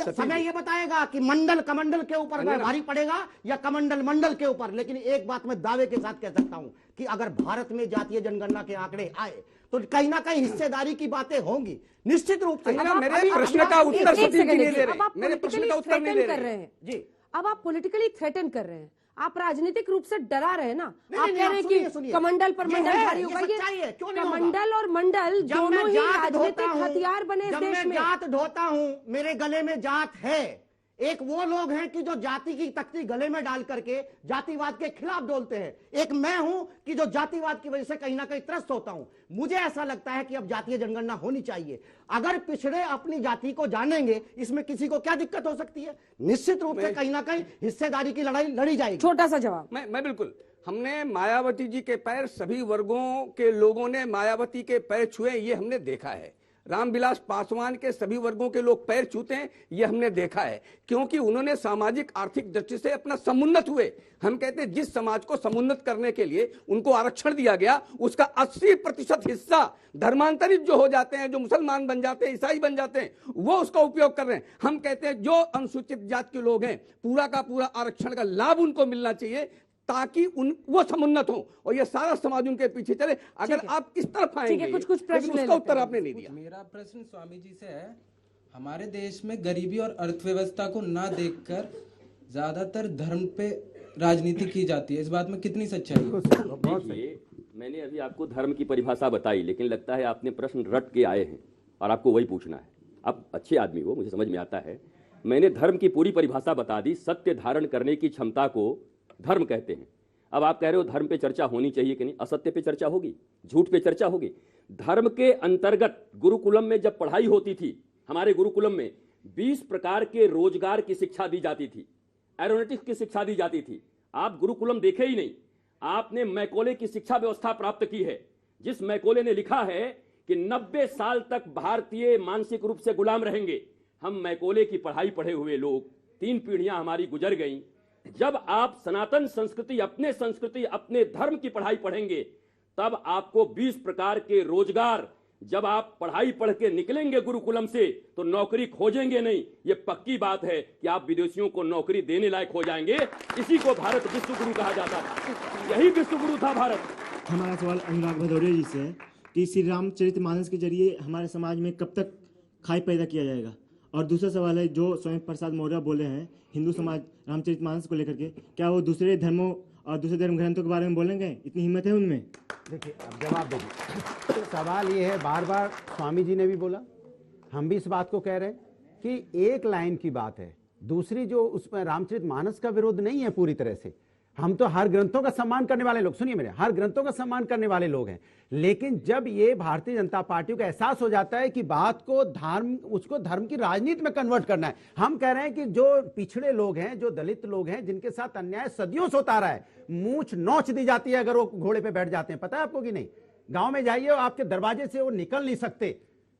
समय ये बताएगा कि मंडल कमंडल के ऊपर भारी पड़ेगा या कमंडल मंडल के ऊपर। लेकिन एक बात मैं दावे के साथ कह सकता हूं कि अगर भारत में जातीय जनगणना के आंकड़े आए तो कहीं ना कहीं हिस्सेदारी की बातें होंगी, निश्चित रूप से। मेरे प्रश्न का उत्तर सतीश जी नहीं दे रहे, मेरे प्रश्न का उत्तर नहीं दे रहे हैं जी। अब आप पॉलिटिकली थ्रेटन कर रहे हैं, आप राजनीतिक रूप से डरा रहे हैं ना। आप कह रहे हैं कि कमंडल पर मंडल भारी होगा। ये कमंडल और मंडल दोनों ही राजनीतिक हथियार बने इस देश में। जात ढोता हूं, मेरे गले में जात है। एक वो लोग हैं कि जो जाति की तख्ती गले में डाल करके जातिवाद के खिलाफ डोलते हैं, एक मैं हूं कि जो जातिवाद की वजह से कहीं ना कहीं त्रस्त होता हूं। मुझे ऐसा लगता है कि अब जातीय जनगणना होनी चाहिए। अगर पिछड़े अपनी जाति को जानेंगे, इसमें किसी को क्या दिक्कत हो सकती है? निश्चित रूप से कहीं ना कहीं हिस्सेदारी की लड़ाई लड़ी जाएगी। छोटा सा जवाब। मैं बिल्कुल, हमने मायावती जी के पैर, सभी वर्गों के लोगों ने मायावती के पैर छुए, ये हमने देखा है। रामविलास पासवान के सभी वर्गों के लोग पैर छूते हैं, ये हमने देखा है, क्योंकि उन्होंने सामाजिक आर्थिक दृष्टि से अपना समुन्नत हुए। हम कहते हैं जिस समाज को समुन्नत करने के लिए उनको आरक्षण दिया गया, उसका 80% हिस्सा धर्मांतरित जो हो जाते हैं, जो मुसलमान बन जाते हैं, ईसाई बन जाते हैं, वो उसका उपयोग कर रहे हैं। हम कहते हैं जो अनुसूचित जाति के लोग हैं, पूरा का पूरा आरक्षण का लाभ उनको मिलना चाहिए ताकि वो समुन्नत हो और ये सारा समाज उनके पीछे चले। अगर आप इस तरफ आएंगे, कुछ प्रश्न उसका उत्तर आपने नहीं दिया। मेरा प्रश्न स्वामी जी से है, हमारे देश में गरीबी और अर्थव्यवस्था को ना देखकर ज्यादातर धर्म पे राजनीति की जाती है, इस बात में कितनी सच्चाई है? देखिए, मैंने अभी आपको धर्म की परिभाषा बताई, लेकिन लगता है आपने प्रश्न रट के आए हैं और आपको वही पूछना है। आप अच्छे आदमी हो, मुझे समझ में आता है। मैंने धर्म की पूरी परिभाषा बता दी। सत्य धारण करने की क्षमता को धर्म कहते हैं। अब आप कह रहे हो धर्म पे चर्चा होनी चाहिए कि नहीं? असत्य पे चर्चा होगी, झूठ पे चर्चा होगी। धर्म के अंतर्गत गुरुकुलम में जब पढ़ाई होती थी, हमारे गुरुकुलम में 20 प्रकार के रोजगार की शिक्षा दी जाती थी, एरोनॉटिक्स की शिक्षा दी जाती थी। आप गुरुकुलम देखे ही नहीं, आपने मैकोले की शिक्षा व्यवस्था प्राप्त की है, जिस मैकोले ने लिखा है कि 90 साल तक भारतीय मानसिक रूप से गुलाम रहेंगे। हम मैकोले की पढ़ाई पढ़े हुए लोग, 3 पीढ़ियां हमारी गुजर गई। जब आप सनातन संस्कृति, अपने धर्म की पढ़ाई पढ़ेंगे, तब आपको 20 प्रकार के रोजगार जब आप पढ़ाई पढ़ के निकलेंगे गुरुकुलम से तो नौकरी खोजेंगे नहीं। ये पक्की बात है कि आप विदेशियों को नौकरी देने लायक हो जाएंगे। इसी को भारत विश्व गुरु कहा जाता है, यही विश्व गुरु था भारत। हमारा सवाल अनुराग भदौरिया जी से है कि श्री रामचरितमानस के जरिए हमारे समाज में कब तक खाई पैदा किया जाएगा। और दूसरा सवाल है जो स्वामी प्रसाद मौर्य बोले हैं हिंदू समाज रामचरितमानस को लेकर के, क्या वो दूसरे धर्मों और दूसरे धर्म ग्रंथों के बारे में बोलेंगे? इतनी हिम्मत है उनमें? देखिए अब जवाब देखिए, तो सवाल ये है, बार बार स्वामी जी ने भी बोला, हम भी इस बात को कह रहे हैं कि एक लाइन की बात है, दूसरी जो उसमें रामचरितमानस का विरोध नहीं है पूरी तरह से। हम तो हर ग्रंथों का सम्मान करने वाले लोग, सुनिए मेरे, हर ग्रंथों का सम्मान करने वाले लोग हैं। लेकिन जब ये भारतीय जनता पार्टी को एहसास हो जाता है कि बात को उसको धर्म की राजनीति में कन्वर्ट करना है, हम कह रहे हैं कि जो पिछड़े लोग हैं, जो दलित लोग हैं, जिनके साथ अन्याय सदियों से होता रहा है, मूंछ नोच दी जाती है अगर वो घोड़े पे बैठ जाते हैं। पता है आपको कि नहीं? गांव में जाइए, आपके दरवाजे से वो निकल नहीं सकते,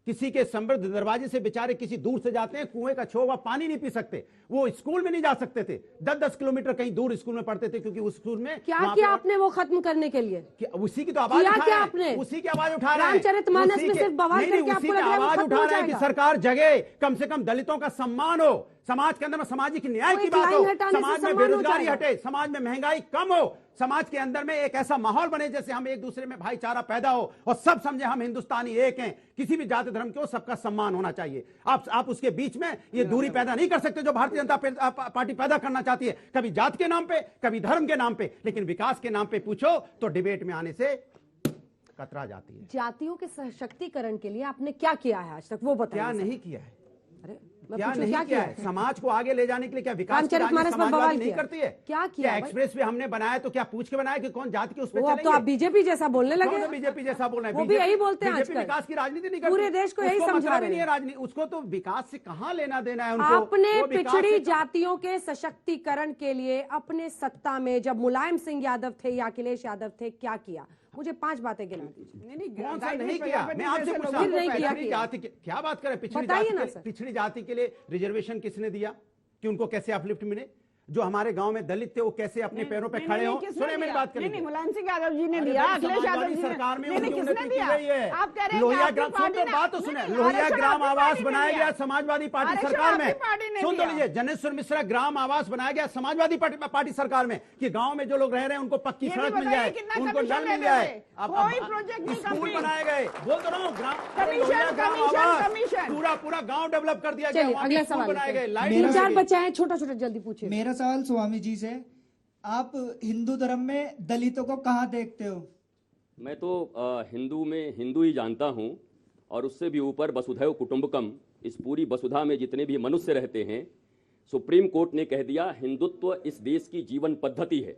किसी के समृद्ध दरवाजे से बेचारे किसी दूर से जाते हैं, कुएं का छोवा पानी नहीं पी सकते, वो स्कूल में नहीं जा सकते थे, 10-10 किलोमीटर कहीं दूर स्कूल में पढ़ते थे, क्योंकि उस स्कूल में क्या किया आपने वो खत्म करने के लिए? उसी की तो आवाज उठा रहे हैं, उसी की आवाज उठा रहे हैं। रामचरितमानस में सिर्फ बवाल करके आपको लग रहा है वो आवाज खत्म उठा हो रहे हैं कि जाएगा? सरकार जगे, कम से कम दलितों का सम्मान हो, समाज के अंदर में सामाजिक न्याय की बात हो, समाज में बेरोजगारी हटे, समाज में महंगाई कम हो, समाज के अंदर में एक ऐसा माहौल बने जैसे हम एक दूसरे में भाईचारा पैदा हो और सब समझे हम हिंदुस्तानी एक हैं, किसी भी जाति धर्म के हो, सबका सम्मान होना चाहिए। आप उसके बीच में ये दूरी पैदा नहीं कर सकते जो भारतीय जनता पार्टी पैदा करना चाहती है, कभी जात के नाम पे, कभी धर्म के नाम पे, लेकिन विकास के नाम पे पूछो तो डिबेट में आने से कतरा जाती है। जातियों के सशक्तिकरण के लिए आपने क्या किया है आज तक, वो बताइए। क्या नहीं किया है? अरे क्या नहीं किया है? समाज को आगे ले जाने के लिए क्या विकास की राजनीति समाजवादी नहीं करती है? क्या किया? एक्सप्रेस वे हमने बनाया तो क्या पूछ के बनाया कि कौन जाति के उस पर चलेंगे? तो आप बीजेपी जैसा बोलने लगे। बीजेपी जैसा बोल रहे हैं, वो भी यही बोलते हैं आजकल। विकास की राजनीति नहीं करती, पूरे देश को यही समझा रहे हैं। राजनीति उसको तो विकास से कहां लेना देना है उनको। आपने पिछड़ी जातियों के सशक्तिकरण के लिए अपने सत्ता में जब मुलायम सिंह यादव थे या अखिलेश यादव थे क्या किया? मुझे 5 बातें गिना दीजिए। कौन सा नहीं किया? मैं आपसे पूछ रहा हूं, जाति क्या बात करें? पिछड़ी जाति के लिए रिजर्वेशन किसने दिया कि उनको कैसे अपलिफ्ट मिले? जो हमारे गांव में दलित थे वो कैसे अपने पैरों पे खड़े हो? सुने मेरी बात करें। मुलायम सिंह यादव जी ने दिया, अखिलेश यादव जी सरकार में उनकी उन्नति की गई है। आप कह रहे हैं लोहिया ग्राम, सुन तो बात तो सुने, लोहिया ग्राम आवास बनाया गया समाजवादी पार्टी सरकार में। सुन तो लीजिए, जनेश्वर मिश्रा ग्राम आवास बनाया गया समाजवादी पार्टी सरकार में, कि गांव में जो लोग रह रहे हैं उनको पक्की सड़क मिल जाए, उनको नल मिल जाए, स्कूल बनाए गए। बोल तो रहा हूँ, ग्राम आवास पूरा गाँव डेवलप कर दिया गया, अगला सवाल बनाए गए। 3-4 बच्चे हैं, छोटा छोटा जल्दी पूछिए। मेरा सवाल स्वामी जी से, आप हिंदू धर्म में दलितों को कहाँ देखते हो? मैं तो हिंदू में हिंदू ही जानता हूँ, और उससे भी ऊपर वसुधैव कुटुंबकम, इस पूरी वसुधा में जितने भी मनुष्य रहते हैं, सुप्रीम कोर्ट ने कह दिया हिंदुत्व इस देश की जीवन पद्धति है।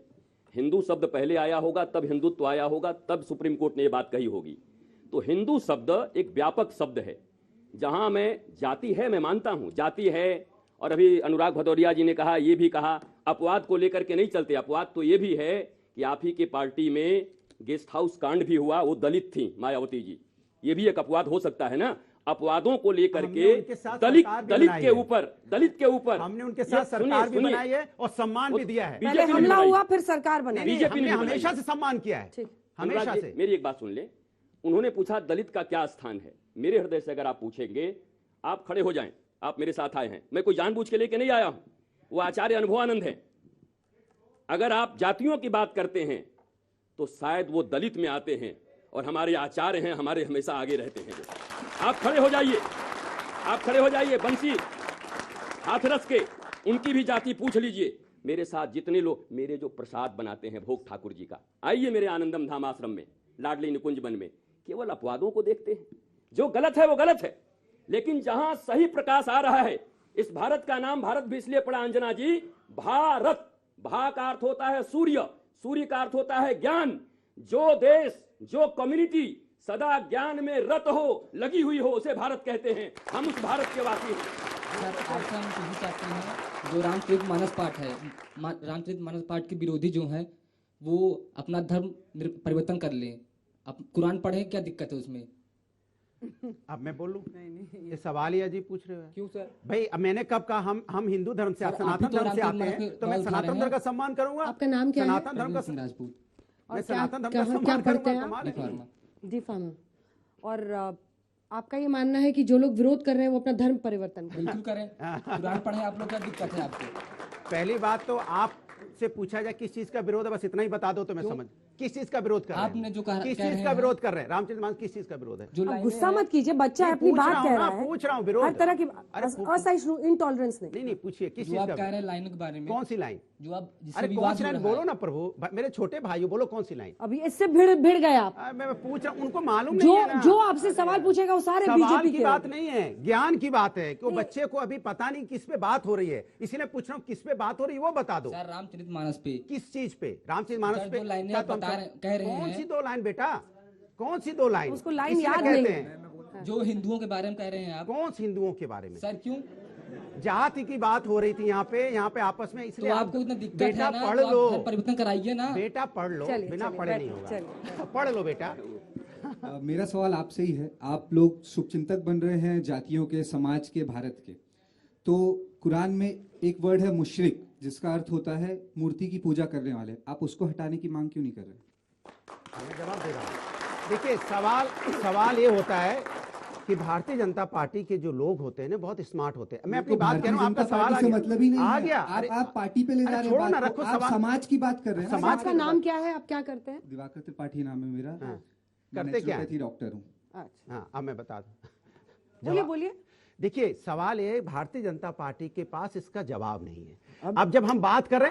हिंदू शब्द पहले आया होगा, तब हिंदुत्व आया होगा, तब सुप्रीम कोर्ट ने ये बात कही होगी। तो हिंदू शब्द एक व्यापक शब्द है, जहां में जाति है, मैं मानता हूं जाति है। और अभी अनुराग भदौरिया जी ने कहा, ये भी कहा, अपवाद को लेकर के नहीं चलते। अपवाद तो ये भी है कि आप ही की पार्टी में गेस्ट हाउस कांड भी हुआ, वो दलित थी मायावती जी, ये भी एक अपवाद हो सकता है ना। अपवादों को लेकर के दलित के ऊपर हमने उनके साथ सरकार भी बनाई है और सम्मान भी दिया है। पहले हमला हुआ फिर सरकार बनाई, बीजेपी ने हमेशा से सम्मान किया है, हमेशा से। मेरी एक बात सुन ले, उन्होंने पूछा दलित का क्या स्थान है। मेरे हृदय से अगर आप पूछेंगे, आप खड़े हो जाएं, आप मेरे साथ आए हैं, मैं कोई जानबूझ के लेके नहीं आया हूं, वो आचार्य अनुभवानंद है। अगर आप जातियों की बात करते हैं तो शायद वो दलित में आते हैं, और हमारे आचार्य हैं, हमारे हमेशा आगे रहते हैं। आप खड़े हो जाइए, आप खड़े हो जाइए, बंसी हाथरस के, उनकी भी जाति पूछ लीजिए। मेरे साथ जितने लोग मेरे जो प्रसाद बनाते हैं भोग ठाकुर जी का, आइए मेरे आनंदम धाम आश्रम में, लाडली निकुंज वन में, केवल अपवादों को देखते हैं। जो गलत है वो गलत है, लेकिन जहां सही प्रकाश आ रहा है, इस भारत का नाम भारत भी इसलिए पड़ा अंजना जी, भारत, भा का अर्थ होता है सूर्य, सूर्य का अर्थ होता है ज्ञान। जो देश, जो कम्युनिटी सदा ज्ञान में रत हो, लगी हुई हो, उसे भारत कहते हैं। हम उस भारत के वासी हैं। आपसे हम पूछना चाहते हैं, जो रामचरितमानस पाठ है, रामचरितमानस पाठ के विरोधी जो हैं वो अपना धर्म परिवर्तन कर लें, अब कुरान पढ़े, क्या दिक्कत है उसमें? अब मैं बोलूं? नहीं, ये सवाल ही अजीब पूछ रहे हो। क्यों सर? भाई अब मैंने कब कहा हम हिंदू धर्म से, सनातन धर्म से आते हैं, तो मैं सनातन धर्म का सम्मान करूंगा। आपका नाम क्या है? सनातन धर्म का राजपूत। मैं सनातन धर्म का सम्मान करूंगा। D pharma. और आपका ये मानना है कि जो लोग विरोध कर रहे हैं वो अपना धर्म परिवर्तन करें? बिल्कुल करें। कुरान पढ़े आप लोग, क्या दिक्कत है आपको? पहली बात तो आपसे पूछा जाए किस चीज का विरोध है, बस इतना ही बता दो तो मैं समझ। किस चीज का विरोध कर रहे हैं? आपने जो कहा, किस चीज का विरोध कर रहे हैं? रामचरितमानस किस चीज का विरोध है? आप गुस्सा मत कीजिए, बच्चा अपनी बात कह रहा है। पूछ रहा हूँ विरोध हर तरह की असहिष्णु, इंटॉलरेंस नहीं पूछिए किस चीज आप का कह रहे हैं लाइन के बारे में। कौन सी लाइन? जो आप अरे कौन सी लाइन बोलो ना प्रभु, मेरे छोटे भाइयों बोलो कौन सी लाइन? अभी इससे भिड़ गए आप। मैं पूछ रहा हूँ, उनको मालूम नहीं है ना। जो आपसे सवाल पूछेगा वो सारे बीजेपी की बात नहीं है, ज्ञान की बात है कि वो बच्चे को अभी पता नहीं किस पे बात हो रही है, इसीलिए पूछ रहा हूँ किस पे बात हो रही है वो बता दो। सर रामचरितमानस पे। किस चीज पे? रामचरितमानस पे कह रहे हैं। कौन सी 2 लाइन बेटा? कौन सी 2 लाइन? उसको लाइन याद नहीं है। जो हिंदुओं के बारे में कह रहे हैं आप। कौन सी हिंदुओं के बारे में? सर क्यों? जाति की बात हो रही थी यहाँ पे आपस में, इसलिए तो आपको इतना दिक्कत बेटा है ना, पढ़ तो लो, परिवर्तन कराइए ना। बेटा पढ़ लो, बिना पढ़े नहीं होगा, पढ़ लो बेटा। मेरा सवाल आपसे ही है, आप लोग शुभचिंतक बन रहे हैं जातियों के, समाज के, भारत के, तो कुरान में एक वर्ड है मुशरिक, जिसका अर्थ होता है मूर्ति की पूजा करने वाले, आप उसको हटाने की मांग क्यों नहीं कर रहे? मैं जवाब दे रहा हूँ। देखिए सवाल ये होता है कि भारतीय जनता पार्टी के जो लोग होते हैं ना बहुत स्मार्ट होते हैं। मैं अपनी बात कह रहा हूँ, आपका सवाल मतलब ही नहीं आ गया। आप पार्टी पे ले जा रहे हैं, आप समाज की बात कर रहे हैं। समाज का नाम क्या है, आप क्या करते हैं? दिवाकर त्रिपाठी नाम है मेरा। करते क्या है? डॉक्टर हूँ। हाँ, अब मैं बता दूं। बोलिए। देखिए सवाल ये, भारतीय जनता पार्टी के पास इसका जवाब नहीं है। अब जब हम बात कर रहे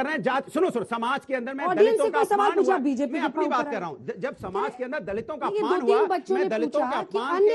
हैं जात, सुनो समाज के अंदर में दलितों का अपमान हुआ, मैं अपनी बात कर रहा हूँ। जब समाज के अंदर दलितों का अपमान हुआ, मैं दलितों के अपमान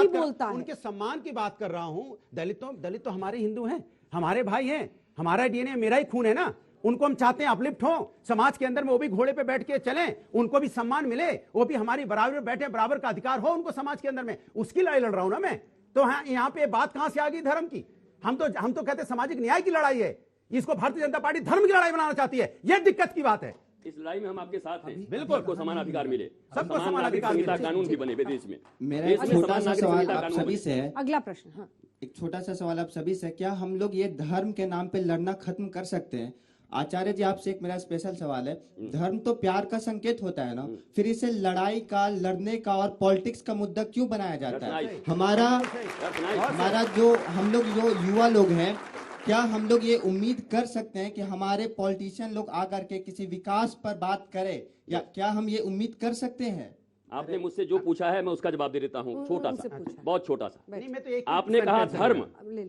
के उनके सम्मान की बात कर रहा हूँ। दलित तो हमारे हिंदू हैं, हमारे भाई हैं, हमारा डीएनए मेरा ही खून है ना। उनको हम चाहते हैं अपलिफ्ट हो समाज के अंदर में, वो भी घोड़े पे बैठ के चलें, उनको भी सम्मान मिले, वो भी हमारी बराबर बैठे, बराबर का अधिकार हो उनको समाज के अंदर में। उसकी लड़ाई लड़ रहा हूं ना मैं। तो हाँ, यहाँ पे बात कहां से आ गई धर्म की? हम तो कहते हैं सामाजिक न्याय की लड़ाई है, इसको भारतीय जनता पार्टी धर्म की लड़ाई बनाना चाहती है। यह दिक्कत की बात है। इस लड़ाई में हम आपके साथ हैं। बिल्कुल, सबको समान अधिकार मिले, सबको समान अधिकार मिले, कानून भी बने देश में। मेरा एक छोटा सा सवाल आप सभी से है। अगला प्रश्न। हाँ, एक छोटा सा सवाल आप सभी से, क्या हम लोग ये धर्म के नाम पे लड़ना खत्म कर सकते हैं? आचार्य जी आपसे एक मेरा स्पेशल सवाल है, धर्म तो प्यार का संकेत होता है ना, फिर इसे लड़ाई का, लड़ने का और पॉलिटिक्स का मुद्दा क्यों बनाया जाता है? हमारा जो हम लोग जो युवा लोग हैं, क्या हम लोग ये उम्मीद कर सकते हैं कि हमारे पॉलिटिशियन लोग आकर के किसी विकास पर बात करें, या क्या हम ये उम्मीद कर सकते हैं? आपने मुझसे जो पूछा है मैं उसका जवाब दे देता हूँ, छोटा सा, बहुत छोटा सा। तो आपने कहा धर्म,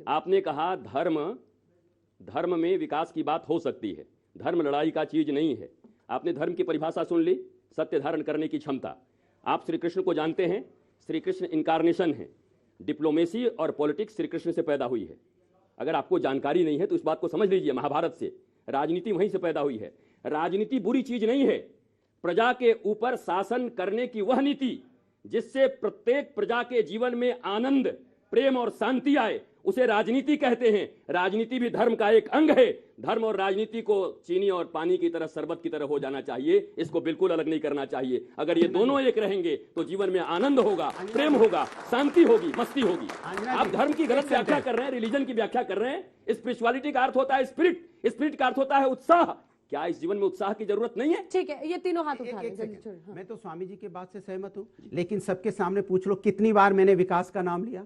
आपने कहा धर्म में विकास की बात हो सकती है, धर्म लड़ाई का चीज नहीं है। आपने धर्म की परिभाषा सुन ली, सत्य धारण करने की क्षमता। आप श्री कृष्ण को जानते हैं, श्री कृष्ण इनकारनेशन है। डिप्लोमेसी और पॉलिटिक्स श्री कृष्ण से पैदा हुई है। अगर आपको जानकारी नहीं है तो इस बात को समझ लीजिए, महाभारत से राजनीति वहीं से पैदा हुई है। राजनीति बुरी चीज नहीं है, प्रजा के ऊपर शासन करने की वह नीति जिससे प्रत्येक प्रजा के जीवन में आनंद, प्रेम और शांति आए, उसे राजनीति कहते हैं। राजनीति भी धर्म का एक अंग है। धर्म और राजनीति को चीनी और पानी की तरह, शरबत की तरह हो जाना चाहिए, इसको बिल्कुल अलग नहीं करना चाहिए। अगर ये दोनों एक रहेंगे तो जीवन में आनंद होगा, प्रेम होगा, शांति होगी, मस्ती होगी। आप धर्म की गलत व्याख्या कर रहे हैं, रिलीजन की व्याख्या कर रहे हैं। स्पिरिचुअलिटी का अर्थ होता है स्पिरिट, स्पिरिट का अर्थ होता है उत्साह। क्या इस जीवन में उत्साह की जरूरत नहीं है? ठीक है, ये तीनों हाथ उठा लें। मैं तो स्वामी जी की बात से सहमत हूं, लेकिन सबके सामने पूछ लो कितनी बार मैंने विकास का नाम लिया?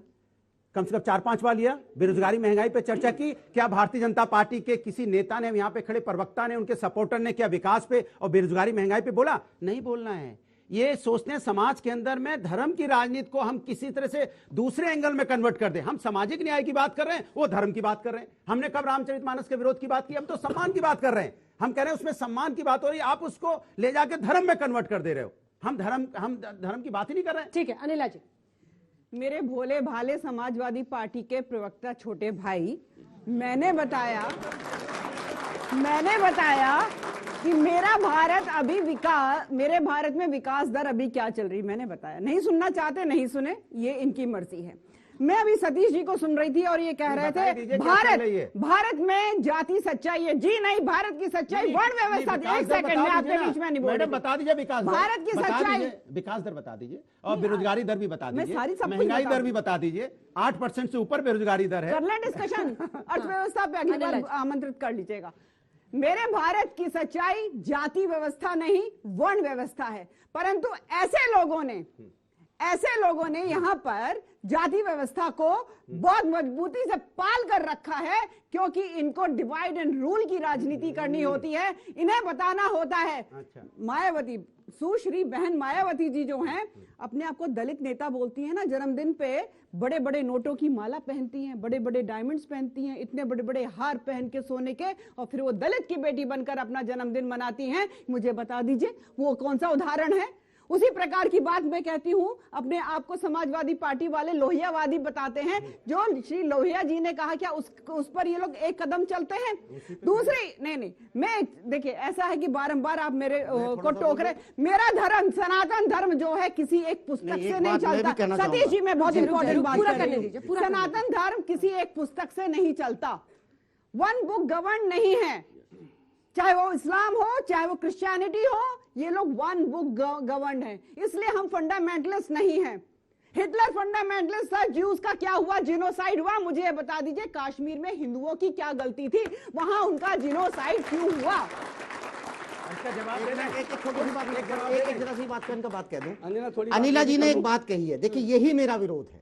कम से कम 4-5 बार लिया। बेरोजगारी, महंगाई पे चर्चा की। क्या भारतीय जनता पार्टी के किसी नेता ने, यहाँ पे खड़े प्रवक्ता ने, उनके सपोर्टर ने क्या विकास पे और बेरोजगारी, महंगाई पे बोला? नहीं बोलना है। ये सोचते हैं समाज के अंदर में धर्म की राजनीति को हम किसी तरह से दूसरे एंगल में कन्वर्ट कर दें। हम सामाजिक न्याय की बात कर रहे हैं, वो धर्म की बात कर रहे हैं। हमने कब रामचरितमानस के विरोध की बात की? हम तो सम्मान की बात कर रहे हैं। हम कह रहे हैं उसमें सम्मान की बात हो रही है, आप उसको ले जाके धर्म में कन्वर्ट कर दे रहे हो। हम धर्म की बात ही नहीं कर रहे हैं। ठीक है, अनिला जी। मेरे भोले भाले समाजवादी पार्टी के प्रवक्ता छोटे भाई, मैंने बताया कि मेरे भारत में विकास दर अभी क्या चल रही, मैंने बताया। नहीं सुनना चाहते, नहीं सुने, ये इनकी मर्जी है। मैं अभी सतीश जी को सुन रही थी और ये कह रहे थे भारत में जाति सच्चाई है। जी नहीं, भारत की सच्चाई वर्ण व्यवस्था। एक सेकंड, मैं आपके बीच में नहीं बोल रही। बता दीजिए विकास, भारत की सच्चाई, विकास दर बता दीजिए और बेरोजगारी दर भी बता दीजिए, महंगाई दर भी बता दीजिए। 8% से ऊपर बेरोजगारी दर है। कर लें डिस्कशन, अर्थव्यवस्था पे अगली बार आमंत्रित कर लीजिएगा। मेरे भारत की सच्चाई जाति व्यवस्था नहीं, वर्ण व्यवस्था है। परंतु ऐसे लोगों ने, ऐसे लोगों ने यहाँ पर जाति व्यवस्था को बहुत मजबूती से पाल कर रखा है, क्योंकि इनको डिवाइड एंड रूल की राजनीति करनी होती है, इन्हें बताना होता है। मायावती, सुश्री बहन मायावती जी जो हैं, अपने आप को दलित नेता बोलती हैं ना, जन्मदिन पे बड़े बड़े नोटों की माला पहनती हैं, बड़े बड़े डायमंड्स पहनती हैं, इतने बड़े बड़े हार पहन के सोने के, और फिर वो दलित की बेटी बनकर अपना जन्मदिन मनाती हैं। मुझे बता दीजिए वो कौन सा उदाहरण है? उसी प्रकार की बात मैं कहती हूं, अपने आप को समाजवादी पार्टी वाले लोहियावादी बताते हैं। जो श्री लोहिया जी ने कहा, क्या उस पर ये लोग एक कदम चलते हैं? दूसरी नहीं, मैं देखिए, ऐसा है कि बारंबार आप मेरे को टोक रहे। मेरा धर्म, सनातन धर्म जो है, किसी एक पुस्तक से नहीं चलता। सतीश जी, मैं बहुत इंपॉर्टेंट बात कर रही हूं। सनातन धर्म किसी एक पुस्तक से नहीं चलता, वन बुक गवर्न नहीं है। चाहे वो इस्लाम हो, चाहे वो क्रिश्चियनिटी हो, ये लोग वन बुक गवर्न है। इसलिए हम फंडामेंटलिस्ट नहीं हैं। हिटलर फंडामेंटलिस्ट था, ज्यूज का क्या हुआ? जिनोसाइड हुआ। मुझे ये बता दीजिए, कश्मीर में हिंदुओं की क्या गलती थी? वहां उनका जिनोसाइड क्यों हुआ? इसका जवाब देना। एक छोटी सी बात, एक जरा सी बात का इनका बात कह दूं। अनिला जी ने एक बात कही है, देखिए यही मेरा विरोध है।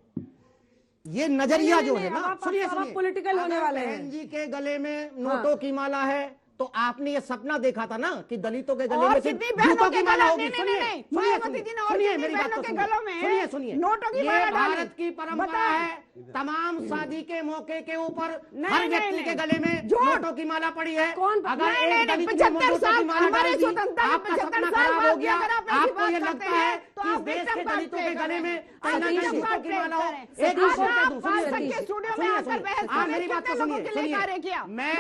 ये नजरिया जो है ना, सुनिए, पॉलिटिकल होने वाले हैं। बहन जी के गले में नोटों की माला है, तो आपने ये सपना देखा था ना कि दलितों के गले में सिर्फ जूतों की माला होगी। सुनिए मेरी बात, सुनिए। ये भारत की परंपरा है, तमाम शादी के मौके के ऊपर हर व्यक्ति के गले में नोटों की माला पड़ी है। अगर एक दलित की नोटों की माला डाल दी, आपका सपना खराब हो गया। आपको ये लगता है कि इस देश के दलितों के गले में कहीं ना कहीं जूतों की माला हो? एक मेरी बात तो सुनिए। मैं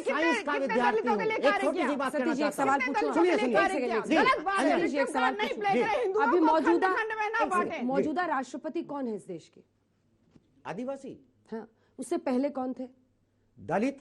साइंस का विद्यार्थी हूँ। एक छोटी सी बात कहना चाहता हूँ। सुनिए। अभी मौजूदा राष्ट्रपति कौन है इस देश के? आदिवासी। हाँ, उससे पहले कौन थे? दलित।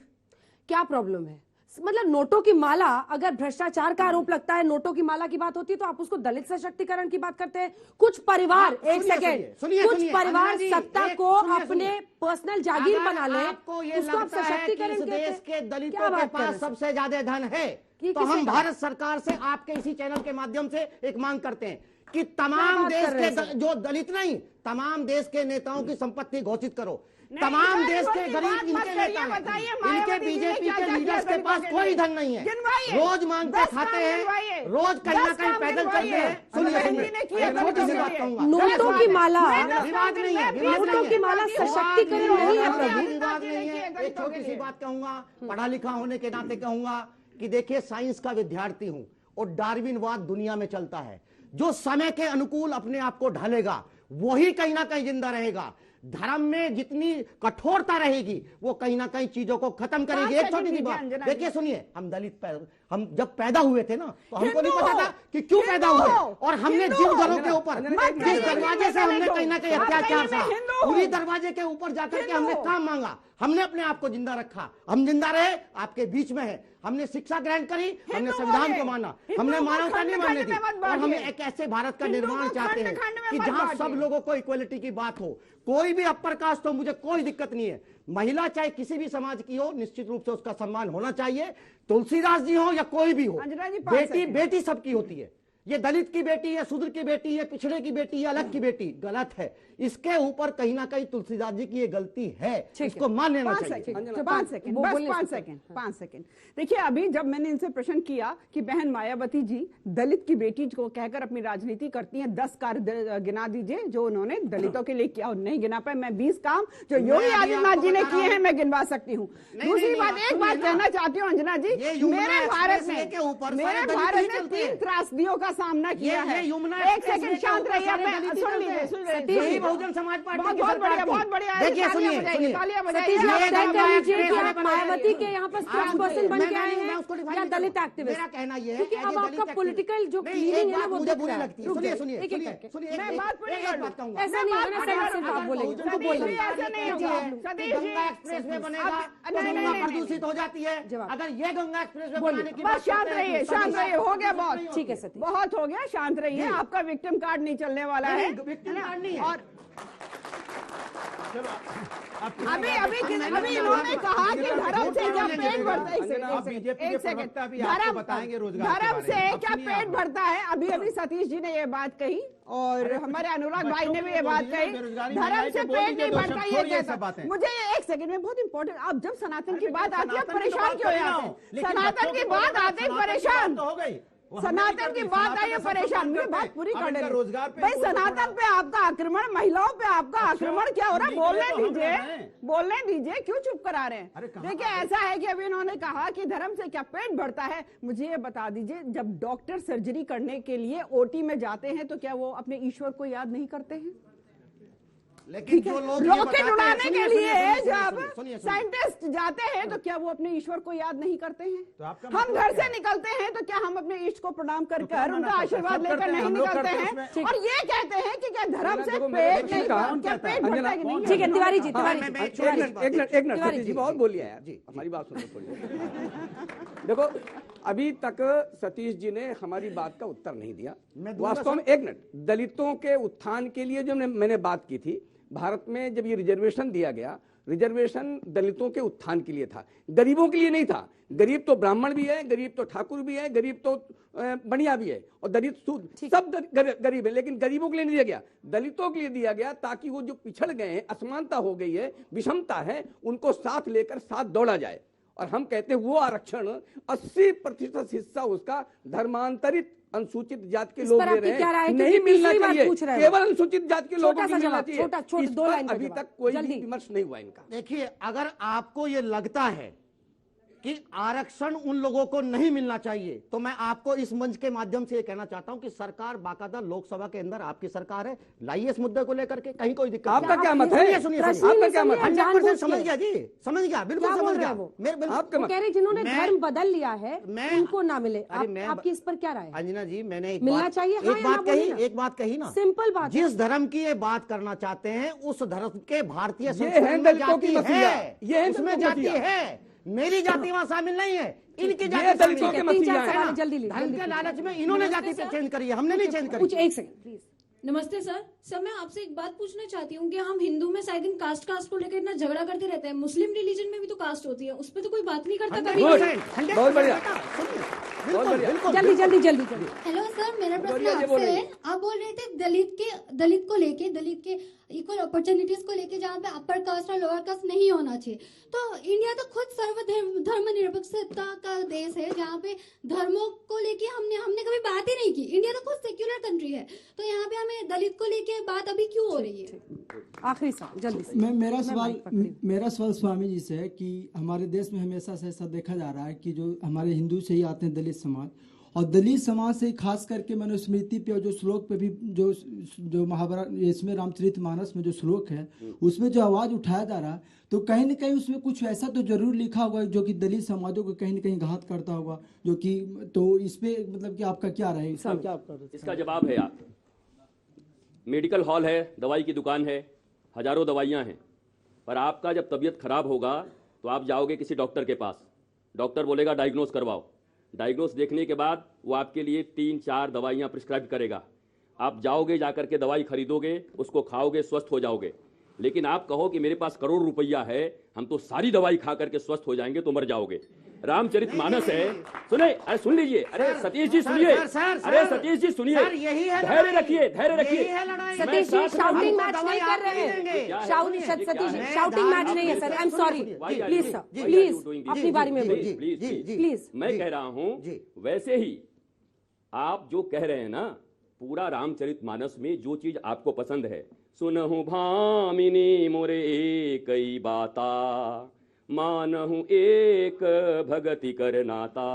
क्या प्रॉब्लम है? मतलब नोटों की माला, अगर भ्रष्टाचार का आरोप लगता है, नोटों की माला की बात होती है, तो आप उसको दलित सशक्तिकरण की बात करते हैं। कुछ परिवार, एक सेकेंड, कुछ परिवार सत्ता को अपने पर्सनल जागीर बना ले, उसको आप सशक्तिकरण कहते हैं। देश के दलितों के पास सबसे ज्यादा धन है, तो हम भारत सरकार से आपके इसी चैनल के माध्यम से एक मांग करते हैं कि तमाम देश के जो दलित नहीं, तमाम देश के नेताओं की संपत्ति घोषित करो। तमाम देश के गरीब इनके नेता हैं, इनके बीजेपी के लीडर्स के पास कोई धन नहीं है, रोज मांगते खाते हैं, रोज कहीं ना कहीं पैदल चलते हैं। सुनिए, छोटी सी बात कहूंगा, नोटों की माला, विवाद नहीं है, नोटों की माला सशक्तिकरण नहीं है प्रभु, विवाद नहीं है। एक छोटी सी बात कहूंगा, पढ़ा लिखा होने के नाते कहूंगा कि देखिए, साइंस का विद्यार्थी हूं और डार्विनवाद दुनिया में चलता है। जो समय के अनुकूल अपने आप को ढालेगा वही कहीं ना कहीं जिंदा रहेगा। धर्म में जितनी कठोरता रहेगी वो कहीं ना कहीं चीजों को खत्म करेगी। एक छोटी सी बात देखिए, सुनिए, हम जब पैदा हुए थे ना, तो हमको नहीं पता था कि क्यों पैदा हुए, और हमने जिन घरों के ऊपर, जिस दरवाजे से हमने कहीं ना कहीं अत्याचार था, उन्हीं दरवाजे के ऊपर जाकर के हमने काम मांगा, हमने अपने आप को जिंदा रखा। हम जिंदा रहे, आपके बीच में है। हमने शिक्षा ग्रहण करी, हमने संविधान को माना, हमने मानवता नहीं मानने दी, और हम एक ऐसे भारत का निर्माण चाहते हैं कि जहां सब लोगों को इक्वलिटी की बात हो। कोई भी अपर कास्ट हो, मुझे कोई दिक्कत नहीं है। महिला चाहे किसी भी समाज की हो, निश्चित रूप से उसका सम्मान होना चाहिए। तुलसीदास जी हो या कोई भी हो, बेटी बेटी सबकी होती है। ये दलित की बेटी है, शूद्र की बेटी है, पिछड़े की बेटी है, अलग की बेटी, गलत है। इसके ऊपर कहीं ना कहीं तुलसीदास जी की ये गलती है, इसको मान लेना चाहिए। 5 सेकंड। देखिए, अभी जब मैंने इनसे प्रश्न किया कि बहन मायावती जी दलित की बेटी को कहकर अपनी राजनीति करती हैं, 10 कार्य गिना दीजिए जो उन्होंने दलितों के लिए किया, और नहीं गिना पाए। मैं 20 काम जो योगी आदित्यनाथ जी ने किए हैं मैं गिनवा सकती हूँ। दूसरी बात, एक बात कहना चाहती हूँ अंजना जी, मेरे भारत में 3 त्रासदियों का सामना किया है। एक सेकंड शांत रहिए, सुन लीजिए। बहुजन समाज पार्टी बहुत बढ़िया। देखिए, सुनिए, मायावती के यहाँ पर स्पोक्सपर्सन बन के आए हैं या दलित एक्टिविस्ट? मेरा कहना ये है कि अब आपका पॉलिटिकल जो क्लीनिंग है ना, वो मुझे बुरी लगती है। सुनिए, मैं बात कहूंगा, ऐसा नहीं होगा ना, सिर्फ आप बोलेंगे, उनको बोलेंगे, ऐसा नहीं होगा। गंगा एक्सप्रेस वे बनेगा तो गंगा प्रदूषित हो जाती है। अगर ये गंगा एक्सप्रेस वे बनाने की बात, शांत रहिए, हो गया बहुत, ठीक है सतीश, बहुत हो गया, शांत रहिए। आपका विक्टिम कार्ड नहीं चलने वाला है, विक्टिम कार्ड नहीं है। और अभी इन्होंने कहा कि धर्म से क्या पेट भरता है। एक सेकंड, धर्म से क्या पेट भरता है। अभी अभी सतीश जी ने ये बात कही और हमारे अनुराग भाई ने भी ये बात कही, धर्म से पेट नहीं भरता ये कहता। मुझे ये एक सेकंड में बहुत इंपॉर्टेंट, आप जब सनातन की बात आती है परेशान क्यों आते हैं? सनातन की बात आते ही परेशान हो गई, सनातन की बात आई है परेशान। मेरी बात पूरी कर दे भाई। सनातन पे आपका आक्रमण, महिलाओं पे आपका आक्रमण क्या हो रहा है? बोलने दीजिए, क्यों चुप करा रहे हैं? देखिए ऐसा है कि अभी इन्होंने कहा कि धर्म से क्या पेट भरता है। मुझे ये बता दीजिए, जब डॉक्टर सर्जरी करने के लिए ओटी में जाते हैं तो क्या वो अपने ईश्वर को याद नहीं करते हैं? लेकिन जो लोग रॉकेट उड़ाने के लिए जब साइंटिस्ट जाते हैं तो क्या वो अपने ईश्वर को याद नहीं करते हैं? तो हम घर से निकलते हैं तो क्या हम अपने इष्ट को प्रणाम कर उनका आशीर्वाद लेकर नहीं निकलते हैं? और ये कहते हैं कि क्या धर्म से पेट नहीं, क्या पेट भरता है कि नहीं? ठीक है तिवारी जी, एक मिनट सतीश जी बहुत बोलिए यार जी, हमारी बात सुनो। देखो अभी तक सतीश जी ने हमारी बात का उत्तर नहीं दिया। वास्तव में एक मिनट, दलितों के उत्थान के लिए जो मैंने बात की थी, भारत में जब ये रिजर्वेशन दिया गया, रिजर्वेशन दलितों के उत्थान के लिए था, गरीबों के लिए नहीं था। गरीब तो ब्राह्मण भी है, गरीब तो ठाकुर भी है, गरीब तो बनिया भी है, और दलित सब गरीब है, लेकिन गरीबों के लिए नहीं दिया गया, दलितों के लिए दिया गया, ताकि वो जो पिछड़ गए हैं, असमानता हो गई है, विषमता है, उनको साथ लेकर साथ दौड़ा जाए। और हम कहते हैं वो आरक्षण 80% हिस्सा उसका धर्मांतरित अनुसूचित जाति के लोग ले रहे हैं, नहीं मिलना चाहिए, केवल अनुसूचित जाति के लोगों को मिलना चाहिए। इस पर अभी तक कोई भी विमर्श नहीं हुआ इनका। देखिए, अगर आपको ये लगता है कि आरक्षण उन लोगों को नहीं मिलना चाहिए, तो मैं आपको इस मंच के माध्यम से ये कहना चाहता हूं कि सरकार बाकायदा लोकसभा के अंदर आपकी सरकार है, लाइए इस मुद्दे को लेकर के, कहीं कोई दिक्कत नहीं। आपका क्या मत है? सुनिए, आपका क्या मत है? 100% समझ गया जी, समझ गया, बिल्कुल समझ गया। वो कह रहे जिन्होंने धर्म बदल लिया है उनको ना मिले। आपकी इस पर क्या राय है? अंजना जी, मैंने मिलना चाहिए, एक बात कही ना, सिंपल बात। जिस धर्म की ये बात करना चाहते हैं उस धर्म के भारतीय संस्कृति में जाति है, उसमें जाति है। मेरी जाति वहां शामिल नहीं है, इनकी जाति दलितों के मसीहा। जल्दी धर्म के लालच में इन्होंने जाति पे चेंज करी है, हमने नहीं चेंज करी। एक सेकंड प्लीज। नमस्ते सर, मैं आपसे एक बात पूछना चाहती हूँ कि हम हिंदू में शायद इन कास्ट को लेकर इतना झगड़ा करते रहते हैं, मुस्लिम रिलीजन में भी तो कास्ट होती है, उस पर तो कोई बात नहीं करता कभी। बहुत बढ़िया, जल्दी। हेलो सर, मेरा प्रश्न आपसे है, आप बोल रहे थे दलित को लेके इक्वल अपॉर्चुनिटीज को लेके जहाँ पे अपर कास्ट और लोअर कास्ट नहीं होना चाहिए, तो इंडिया तो खुद धर्मनिरपेक्षता का देश है, जहाँ पे धर्मों को लेके हमने कभी बात ही नहीं की। इंडिया तो खुद सेक्युलर कंट्री है, तो यहाँ पे हमें दलित को लेके बात अभी क्यों हो रही है? आखिरी सवाल जल्दी से। मेरा सवाल स्वामी जी से है कि हमारे देश में हमेशा से ऐसा देखा जा रहा है कि जो हमारे हिंदू से ही आते हैं दलित समाज, और दलित समाज से खास करके मनुस्मृति पे और जो श्लोक पे भी जो महाभारत इसमें रामचरितमानस में जो श्लोक है उसमें जो आवाज उठाया जा रहा है, तो कहीं न कहीं उसमें कुछ ऐसा तो जरूर लिखा होगा जो कि दलित समाजों को कहीं न कहीं घात करता होगा, जो कि तो इस पे मतलब कि आपका क्या राय है? इसका जवाब है, आप मेडिकल हॉल है, दवाई की दुकान है, हजारों दवाइयां हैं, पर आपका जब तबीयत खराब होगा तो आप जाओगे किसी डॉक्टर के पास, डॉक्टर बोलेगा डायग्नोस करवाओ, डायग्नोस देखने के बाद वो आपके लिए 3-4 दवाइयां प्रिस्क्राइब करेगा, आप जाओगे, जाकर के दवाई खरीदोगे, उसको खाओगे, स्वस्थ हो जाओगे। लेकिन आप कहो कि मेरे पास करोड़ रुपया है, हम तो सारी दवाई खा करके स्वस्थ हो जाएंगे, तो मर जाओगे। रामचरितमानस है, सुने, अरे सुन लीजिए, अरे सतीश जी सुनिए, अरे सतीश जी सुनिए, धैर्य रखिए। सतीश जी शाउटिंग मैच नहीं कर रहे हैं, शाउटिंग मैच नहीं है sir, I am sorry, please sir, please अपनी बारी में बोलिए, प्लीज। मैं कह रहा हूं वैसे ही आप जो कह रहे हैं ना, पूरा रामचरितमानस में जो चीज आपको पसंद है, सुनहु भामिनी मोरे कई बाता, मानहु एक भगति कर नाता।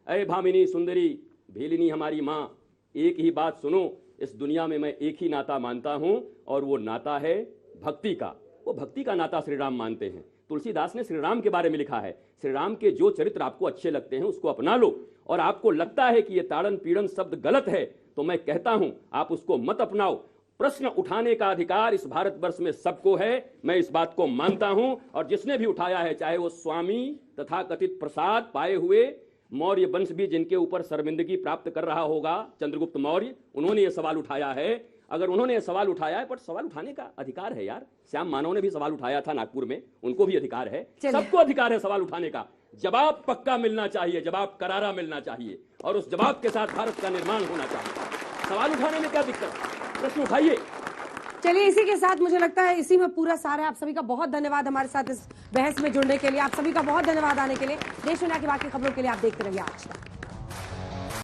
अय भामिनी सुंदरी भीलिनी हमारी माँ, एक ही बात सुनो, इस दुनिया में मैं एक ही नाता मानता हूं, और वो नाता है भक्ति का। वो भक्ति का नाता श्री राम मानते हैं। तुलसीदास ने श्री राम के बारे में लिखा है, श्री राम के जो चरित्र आपको अच्छे लगते हैं उसको अपना लो, और आपको लगता है कि ये ताड़न पीड़न शब्द गलत है, तो मैं कहता हूं आप उसको मत अपनाओ। प्रश्न उठाने का अधिकार इस भारतवर्ष में सबको है, मैं इस बात को मानता हूं, और जिसने भी उठाया है, चाहे वो स्वामी तथा कथित प्रसाद पाए हुए मौर्य वंश भी जिनके ऊपर शर्मिंदगी प्राप्त कर रहा होगा, चंद्रगुप्त मौर्य, उन्होंने ये सवाल उठाया है, अगर उन्होंने सवाल उठाया है, पर सवाल उठाने का अधिकार है यार। श्याम मानव ने भी सवाल उठाया था नागपुर में, उनको भी अधिकार है, सबको अधिकार है सवाल उठाने का। जवाब पक्का मिलना चाहिए, जवाब करारा मिलना चाहिए, और उस जवाब के साथ भारत का निर्माण होना चाहिए। सवाल उठाने में क्या दिक्कत, प्रश्न उठाइए। चलिए, इसी के साथ मुझे लगता है इसी में पूरा सार है। आप सभी का बहुत धन्यवाद हमारे साथ इस बहस में जुड़ने के लिए। आप सभी का बहुत धन्यवाद आने के लिए। देश दुनिया की बाकी खबरों के लिए आप देखते रहिए आज तक।